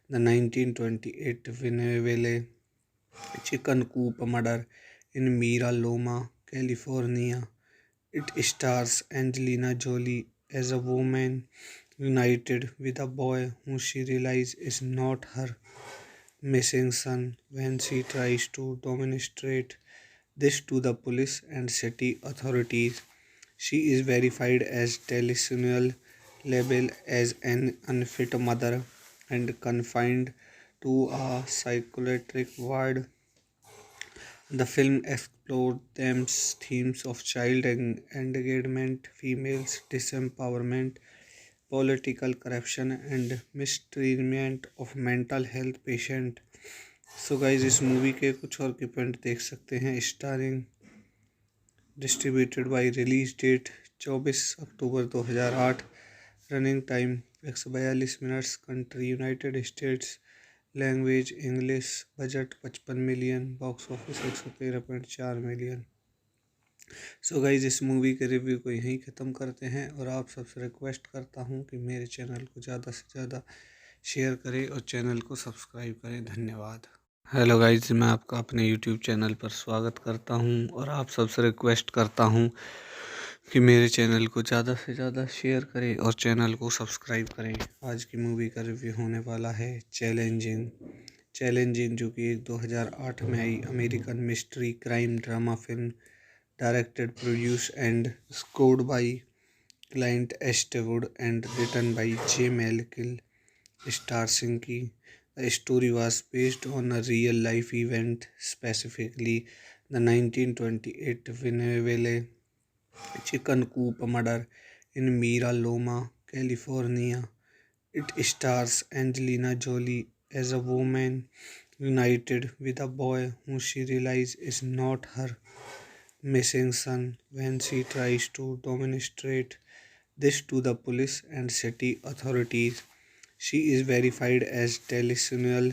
the 1928 Winneville chicken coop murder in Mira Loma, California. It stars Angelina Jolie as a woman united with a boy who she realizes is not her missing son when she tries to demonstrate this to the police and city authorities. She is verified as delusional, labeled as an unfit mother, and confined to a psychiatric ward. The film explored themes of child engagement, female disempowerment, political corruption, and mistreatment of mental health patient. So guys इस movie के कुछ और के point देख सकते हैं। Starring, distributed by, release date 24 October 2008, running time 142 minutes, country United States, language English, budget 55 million, box office 113.4 million. So guys इस movie के रिव्यू को यहीं ख़त्म करते हैं और आप सबसे रिक्वेस्ट करता हूँ कि मेरे चैनल को ज़्यादा से ज़्यादा शेयर करें और चैनल को सब्सक्राइब करें। धन्यवाद। हेलो गाइज, मैं आपका अपने यूट्यूब चैनल पर स्वागत करता हूँ और आप सबसे रिक्वेस्ट करता हूँ कि मेरे चैनल को ज़्यादा से ज़्यादा शेयर करें और चैनल को सब्सक्राइब करें। आज की मूवी का रिव्यू होने वाला है चैलेंजिंग। चैलेंजिंग जो कि एक 2008 में आई American mystery crime drama film, directed, produce and scored by Clint Eastwood and written by J Michael, star सिंकी। The story was based on a real life event, specifically the 1928 Winneville chicken coop murder in Mira Loma, California. It stars Angelina Jolie as a woman united with a boy who she realizes is not her missing son when she tries to demonstrate this to the police and city authorities. She is verified as delusional,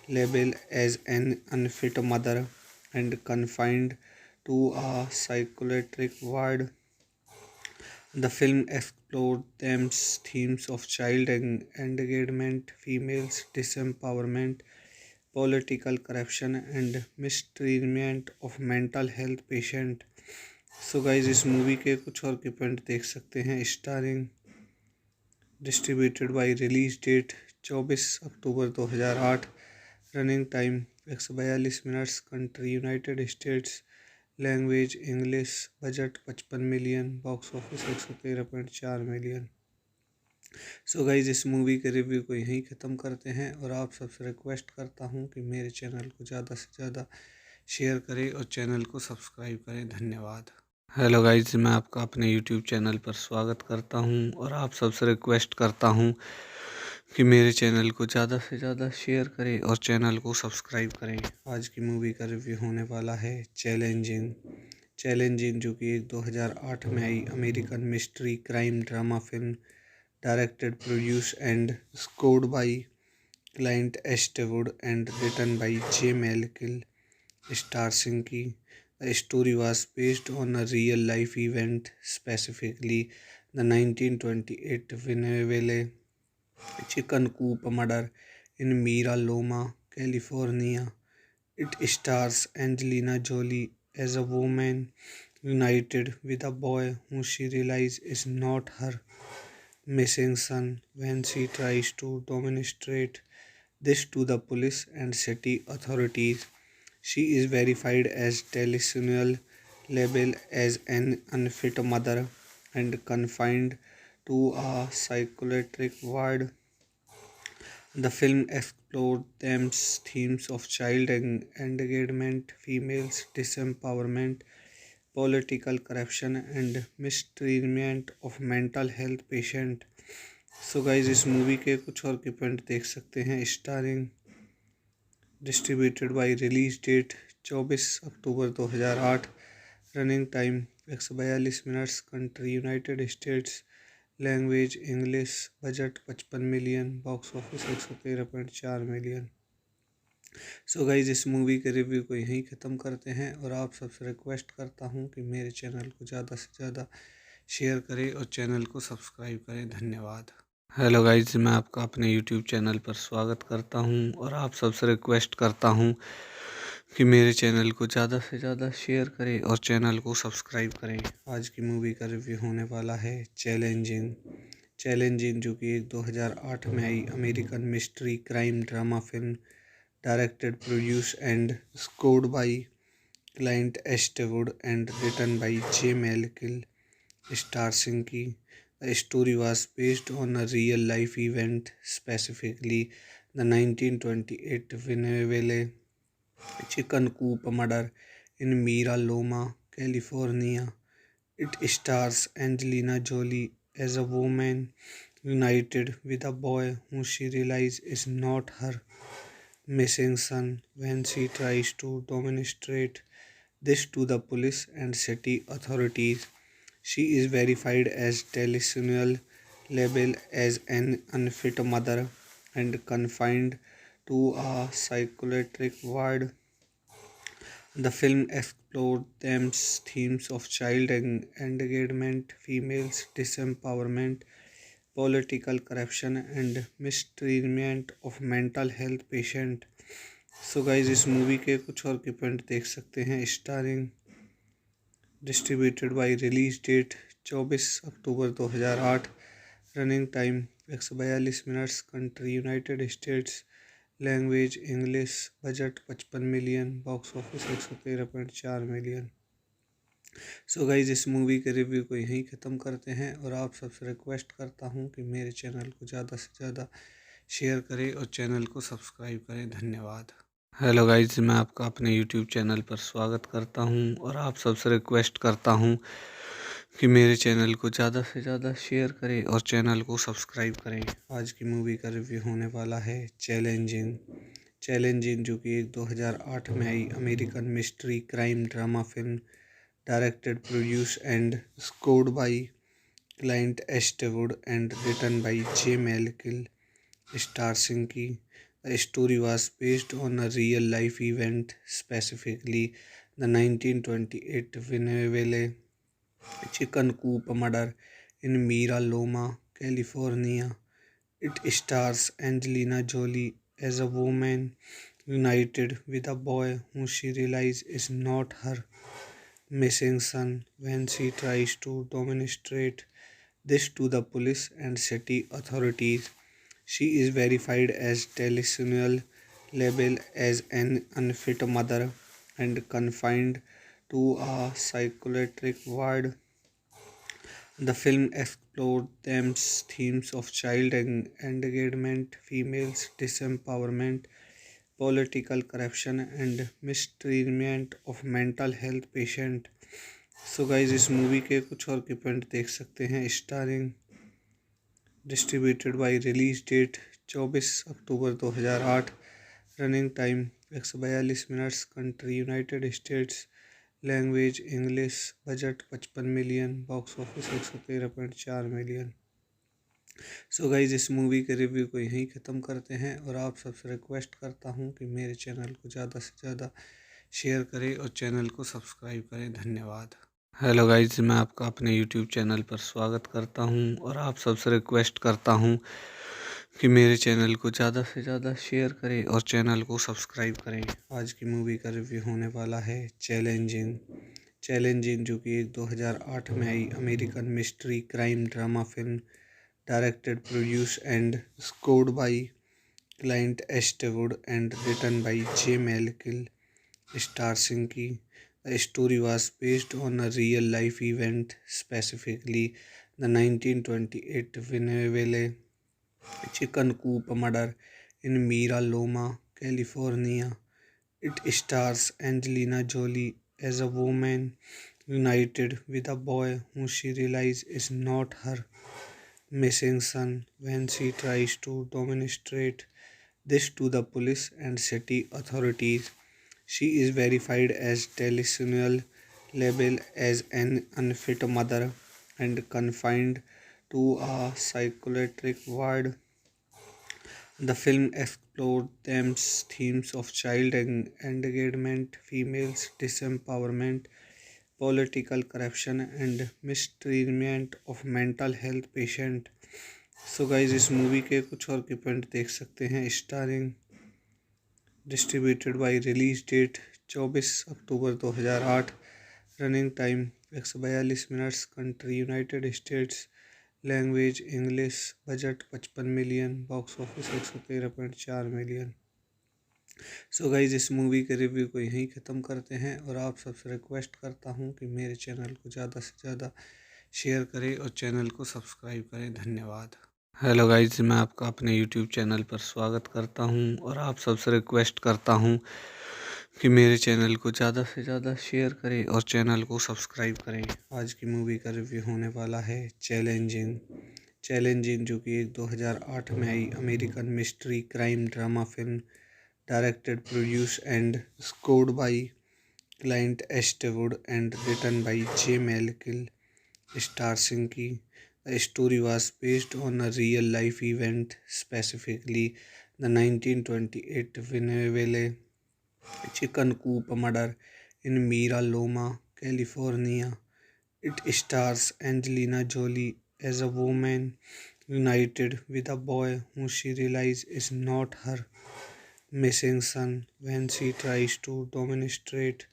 labeled as an unfit mother, and confined to a psychiatric ward. The film explored themes of child engagement, female disempowerment, political corruption, and mistreatment of mental health patient. So guys इस movie के कुछ और के point देख सकते हैं। Starring, distributed by, release date 24 October 2008, running time 142 minutes, country United States, language English, budget 55 million, box office 113.4 million. So guys इस movie के रिव्यू को यहीं ख़त्म करते हैं और आप सबसे रिक्वेस्ट करता हूँ कि मेरे चैनल को ज़्यादा से ज़्यादा शेयर करें और चैनल को सब्सक्राइब करें। धन्यवाद। हेलो गाइज, मैं आपका अपने यूट्यूब चैनल पर स्वागत करता हूँ और आप सबसे रिक्वेस्ट करता हूँ कि मेरे चैनल को ज़्यादा से ज़्यादा शेयर करें और चैनल को सब्सक्राइब करें। आज की मूवी का रिव्यू होने वाला है चैलेंजिंग। चैलेंजिंग जो कि एक 2008 में आई American mystery crime drama film, directed, produce and scored by Clint Eastwood and written by J Michael, star सिंकी। The story was based on a real life event, specifically the 1928 Winneville chicken coop murder in Mira Loma, California. It stars Angelina Jolie as a woman united with a boy who she realizes is not her missing son when she tries to demonstrate this to the police and city authorities. She is verified as delusional, labeled as an unfit mother, and confined to a psychiatric ward. The film explored themes of child engagement, females disempowerment, political corruption, and mistreatment of mental health patient. So guys इस movie के कुछ और के point देख सकते हैं। Starring, distributed by, release date 24 October 2008, running time 142 minutes, country United States, language English, budget 55 million, box office 113.4 million. So guys इस movie के रिव्यू को यहीं ख़त्म करते हैं और आप सबसे रिक्वेस्ट करता हूँ कि मेरे चैनल को ज़्यादा से ज़्यादा शेयर करें और चैनल को सब्सक्राइब करें। धन्यवाद। हेलो गाइज, मैं आपका अपने यूट्यूब चैनल पर स्वागत करता हूं और आप सबसे रिक्वेस्ट करता हूं कि मेरे चैनल को ज़्यादा से ज़्यादा शेयर करें और चैनल को सब्सक्राइब करें। आज की मूवी का रिव्यू होने वाला है चैलेंजिंग, जो कि एक 2008 में आई American mystery crime drama film, directed, produce and scored by Clint Eastwood and written by J Michael, starring की। The story was based on a real life event, specifically the 1928 Winneville chicken coop murder in Mira Loma, California. It stars Angelina Jolie as a woman united with a boy who she realizes is not her missing son when she tries to demonstrate this to the police and city authorities. She is verified as delusional, labeled as an unfit mother, and confined to a psychiatric ward. The film explored themes of child engagement, females disempowerment, political corruption, and mistreatment of mental health patient. So guys इस movie के कुछ और के point देख सकते हैं। Starring, distributed by, release date 24 October 2008, running time 142 minutes, country United States, language English, budget 55 million, box office 113.4 million. So guys इस movie के रिव्यू को यहीं ख़त्म करते हैं और आप सबसे रिक्वेस्ट करता हूँ कि मेरे चैनल को ज़्यादा से ज़्यादा शेयर करें और चैनल को सब्सक्राइब करें। धन्यवाद। हेलो गाइज, मैं आपका अपने यूट्यूब चैनल पर स्वागत करता हूं और आप सबसे रिक्वेस्ट करता हूं कि मेरे चैनल को ज़्यादा से ज़्यादा शेयर करें और चैनल को सब्सक्राइब करें। आज की मूवी का रिव्यू होने वाला है चैलेंजिंग, जो कि एक 2008 में आई American mystery crime drama film, directed, produce and scored by Clint Eastwood and written by J Michael, starring की। The story was based on a real life event, specifically the 1928 Winneville chicken coop murder in Mira Loma, California. It stars Angelina Jolie as a woman united with a boy who she realizes is not her missing son when she tries to demonstrate this to the police and city authorities. She is verified as delusional, labeled as an unfit mother, and confined to a psychiatric ward. The film explored themes of child engagement, females disempowerment, political corruption, and mistreatment of mental health patient. So guys इस movie के कुछ और के point देख सकते हैं। Starring, distributed by, release date 24 October 2008, running time 142 minutes, country United States, language English, budget 55 million, box office 113.4 million. So guys इस movie के रिव्यू को यहीं ख़त्म करते हैं और आप सबसे रिक्वेस्ट करता हूँ कि मेरे चैनल को ज़्यादा से ज़्यादा शेयर करें और चैनल को सब्सक्राइब करें। धन्यवाद। हेलो गाइज, मैं आपका अपने यूट्यूब चैनल पर स्वागत करता हूं और आप सबसे रिक्वेस्ट करता हूं कि मेरे चैनल को ज़्यादा से ज़्यादा शेयर करें और चैनल को सब्सक्राइब करें। आज की मूवी का रिव्यू होने वाला है चैलेंजिंग, जो कि एक 2008 में आई American mystery crime drama film, directed, produce and scored by Clint Eastwood and written by J Michael, starring की। The story was based on a real life event, specifically the 1928 Venezuela chicken coop murder in Mira Loma, California. It stars Angelina Jolie as a woman united with a boy who she realizes is not her missing son when she tries to demonstrate this to the police and city authorities. She is verified as delusional, labeled as an unfit mother, and confined to a psychiatric ward. The film explored themes of child engagement, females disempowerment, political corruption, and mistreatment of mental health patient. So guys इस movie के कुछ और की point देख सकते हैं। Starring, distributed by, release date 24 October 2008, running time 142 minutes, country United States, language English, budget 55 million, box office 113.4 million. So guys इस movie के रिव्यू को यहीं ख़त्म करते हैं और आप सबसे रिक्वेस्ट करता हूँ कि मेरे चैनल को ज़्यादा से ज़्यादा शेयर करें और चैनल को सब्सक्राइब करें। धन्यवाद। हेलो गाइज, मैं आपका अपने यूट्यूब चैनल पर स्वागत करता हूं और आप सबसे रिक्वेस्ट करता हूं कि मेरे चैनल को ज़्यादा से ज़्यादा शेयर करें और चैनल को सब्सक्राइब करें। आज की मूवी का रिव्यू होने वाला है चैलेंजिंग। चैलेंजिंग जो कि एक 2008 में आई American mystery crime drama film, directed, produce and scored by Clint Eastwood and written by J Michael, Straczynski की। The story was based on a real life event, specifically the 1928 Venezuela chicken coop murder in Mira Loma, California. It stars Angelina Jolie as a woman united with a boy who she realizes is not her missing son when she tries to demonstrate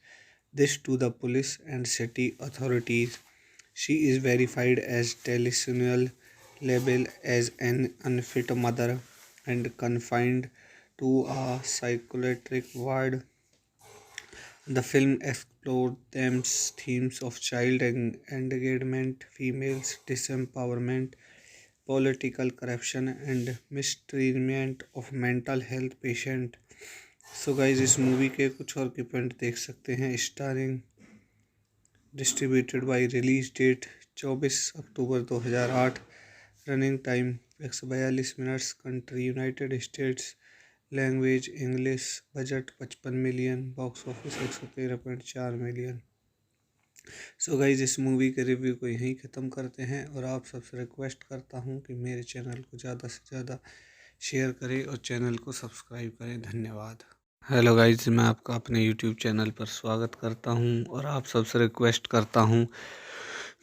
this to the police and city authorities. She is verified as delusional, labeled as an unfit mother, and confined to a psychiatric ward. The film explored themes of child engagement, females disempowerment, political corruption, and mistreatment of mental health patient. So guys इस movie के कुछ और की point देख सकते हैं। Starring, distributed by, release date 24 October 2008, running time 142 minutes, country United States, language English, budget 55 million, box office 113.4 million. So guys इस movie के रिव्यू को यहीं ख़त्म करते हैं और आप सबसे रिक्वेस्ट करता हूँ कि मेरे चैनल को ज़्यादा से ज़्यादा शेयर करें और चैनल को सब्सक्राइब करें। धन्यवाद। हेलो गाइज, मैं आपका अपने यूट्यूब चैनल पर स्वागत करता हूं और आप सबसे रिक्वेस्ट करता हूं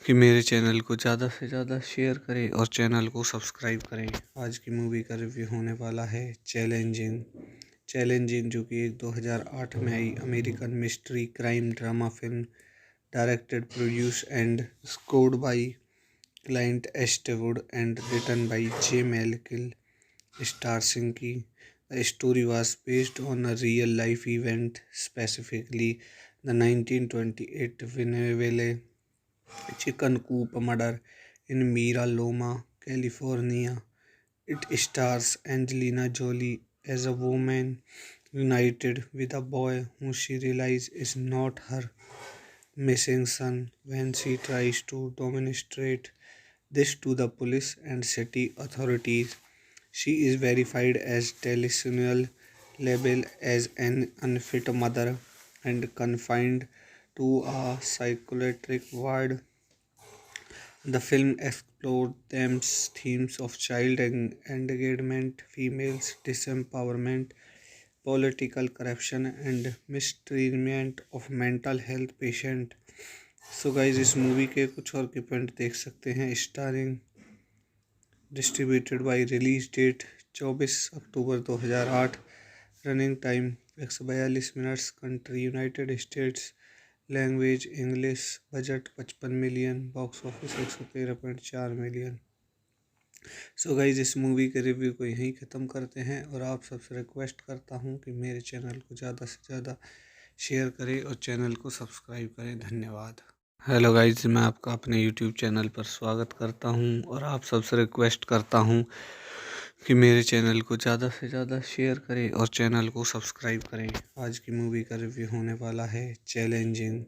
कि मेरे चैनल को ज़्यादा से ज़्यादा शेयर करें और चैनल को सब्सक्राइब करें। आज की मूवी का रिव्यू होने वाला है चैलेंजिंग। चैलेंजिंग जो कि एक 2008 में आई American mystery crime drama film, directed, produce and scored by Clint Eastwood and written by J Michael, Straczynski की। The story was based on a real life event, specifically the 1928 Venezuela chicken coop murder in Mira Loma, California. It stars Angelina Jolie as a woman united with a boy who she realizes is not her missing son when she tries to demonstrate this to the police and city authorities. She is verified as delusional, labeled as an unfit mother, and confined to a psychiatric ward. The film explored themes of child engagement, females disempowerment, political corruption, and mistreatment of mental health patient. So guys इस movie के कुछ और की point देख सकते हैं। Starring, distributed by, release date 24 October 2008, running time 142 minutes, country United States, language English, budget 55 million, box office 113.4 million. So guys इस movie के रिव्यू को यहीं ख़त्म करते हैं और आप सबसे रिक्वेस्ट करता हूँ कि मेरे चैनल को ज़्यादा से ज़्यादा शेयर करें और चैनल को सब्सक्राइब करें। धन्यवाद। हेलो गाइस, मैं आपका अपने यूट्यूब चैनल पर स्वागत करता हूं और आप सबसे रिक्वेस्ट करता हूं कि मेरे चैनल को ज़्यादा से ज़्यादा शेयर करें और चैनल को सब्सक्राइब करें। आज की मूवी का रिव्यू होने वाला है चैलेंजिंग।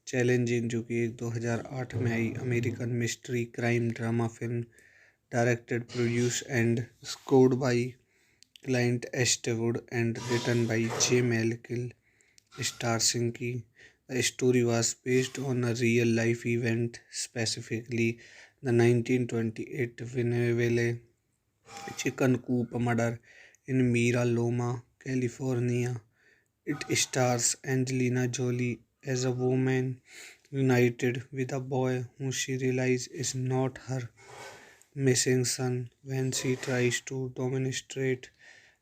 चैलेंजिंग जो कि एक 2008 में आई American mystery crime drama film, directed, produce and scored by Clint Eastwood and written by J Michael, starring की. The story was based on a real life event, specifically the 1928 Winneville chicken coop murder in Mira Loma, California. It stars Angelina Jolie as a woman united with a boy who she realizes is not her missing son when she tries to demonstrate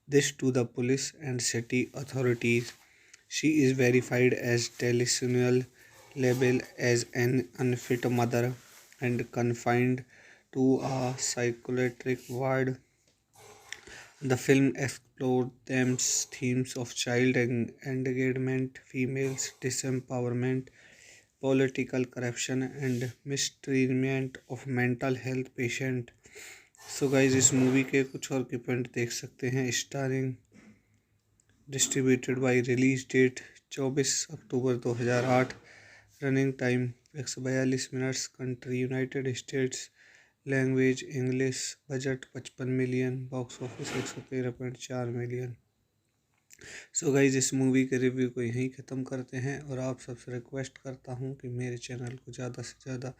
this to the police and city authorities. She is verified as delusional, labeled as an unfit mother, and confined to a psychiatric ward. The film explored themes of child engagement, females disempowerment, political corruption, and mistreatment of mental health patients. So guys इस movie के कुछ और की point देख सकते हैं। Starring, distributed by, release date 24 October 2008, running time 142 minutes, country United States, language English, budget 55 million, box office 113.4 million. So guys इस movie के रिव्यू को यहीं ख़त्म करते हैं और आप सबसे रिक्वेस्ट करता हूँ कि मेरे चैनल को ज़्यादा से ज़्यादा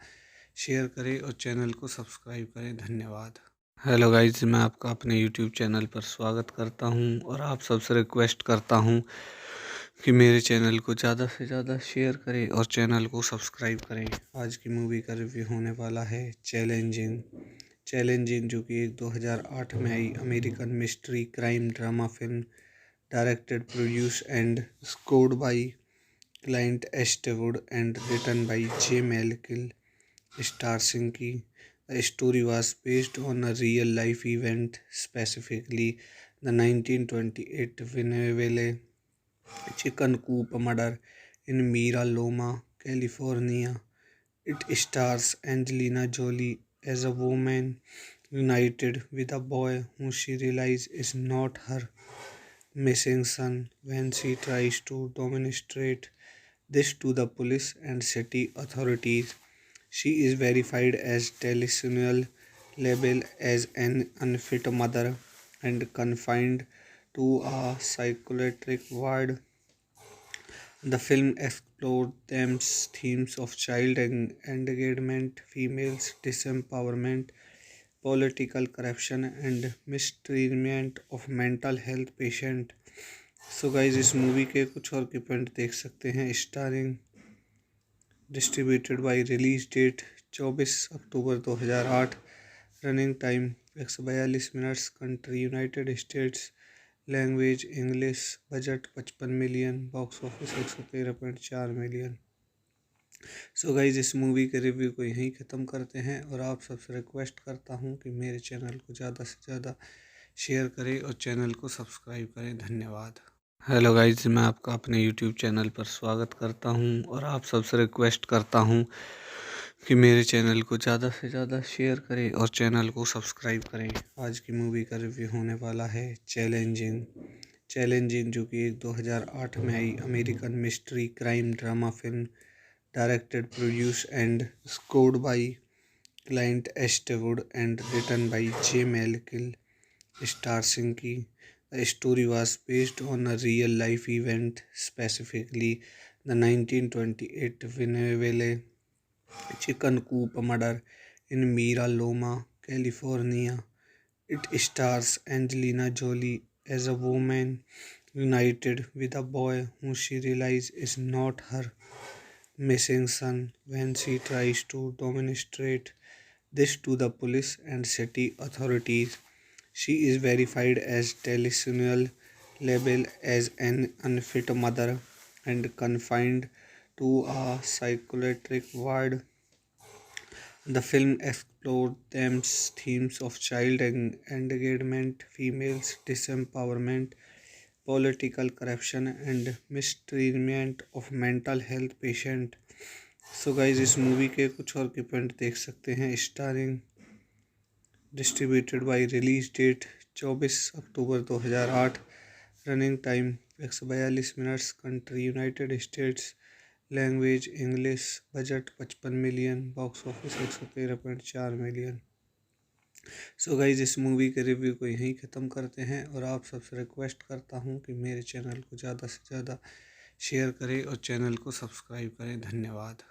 शेयर करें और चैनल को सब्सक्राइब करें। धन्यवाद। हेलो गाइस, मैं आपका अपने यूट्यूब चैनल पर स्वागत करता हूं और आप सबसे रिक्वेस्ट करता हूं कि मेरे चैनल को ज़्यादा से ज़्यादा शेयर करें और चैनल को सब्सक्राइब करें। आज की मूवी का रिव्यू होने वाला है चैलेंजिंग। चैलेंजिंग जो कि एक 2008 में आई American mystery crime drama film, directed, produce and scored by Clint Eastwood and written by J Michael, starring की. The story was based on a real life event, specifically the 1928 Winneville chicken coop murder in Mira Loma, California. It stars Angelina Jolie as a woman united with a boy who she realizes is not her missing son when she tries to demonstrate this to the police and city authorities. She is verified as delusional, labeled as an unfit mother, and confined to a psychiatric ward. The film explored themes of child engagement, females disempowerment, political corruption, and mistreatment of mental health patients. So guys इस movie के कुछ और की point देख सकते हैं। Starring, distributed by, release date 24 October 2008, running time 142 minutes, country United States, language English, budget 55 million, box office 113.4 million. So guys इस movie के रिव्यू को यहीं ख़त्म करते हैं और आप सबसे रिक्वेस्ट करता हूँ कि मेरे चैनल को ज़्यादा से ज़्यादा शेयर करें और चैनल को सब्सक्राइब करें। धन्यवाद। हेलो गाइस, मैं आपका अपने यूट्यूब चैनल पर स्वागत करता हूं और आप सबसे रिक्वेस्ट करता हूं कि मेरे चैनल को ज़्यादा से ज़्यादा शेयर करें और चैनल को सब्सक्राइब करें। आज की मूवी का रिव्यू होने वाला है चैलेंजिंग। चैलेंजिंग जो कि एक 2008 में आई American mystery crime drama film, directed, produce and scored by Clint Eastwood and written by J Michael, starring की. The story was based on a real life event, specifically the 1928 Winneville chicken coop murder in Mira Loma, California. It stars Angelina Jolie as a woman united with a boy who she realizes is not her missing son when she tries to demonstrate this to the police and city authorities. She is verified as delusional, labeled as an unfit mother, and confined to a psychiatric ward. The film explored themes of child engagement, females disempowerment, political corruption, and mistreatment of mental health patients. So guys इस movie के कुछ और के point देख सकते हैं। Starring, distributed by, release date 24 October 2008, running time 142 minutes, country United States, language English, budget 55 million, box office 113.4 million. So guys इस movie के रिव्यू को यहीं ख़त्म करते हैं और आप सबसे रिक्वेस्ट करता हूँ कि मेरे चैनल को ज़्यादा से ज़्यादा शेयर करें और चैनल को सब्सक्राइब करें। धन्यवाद।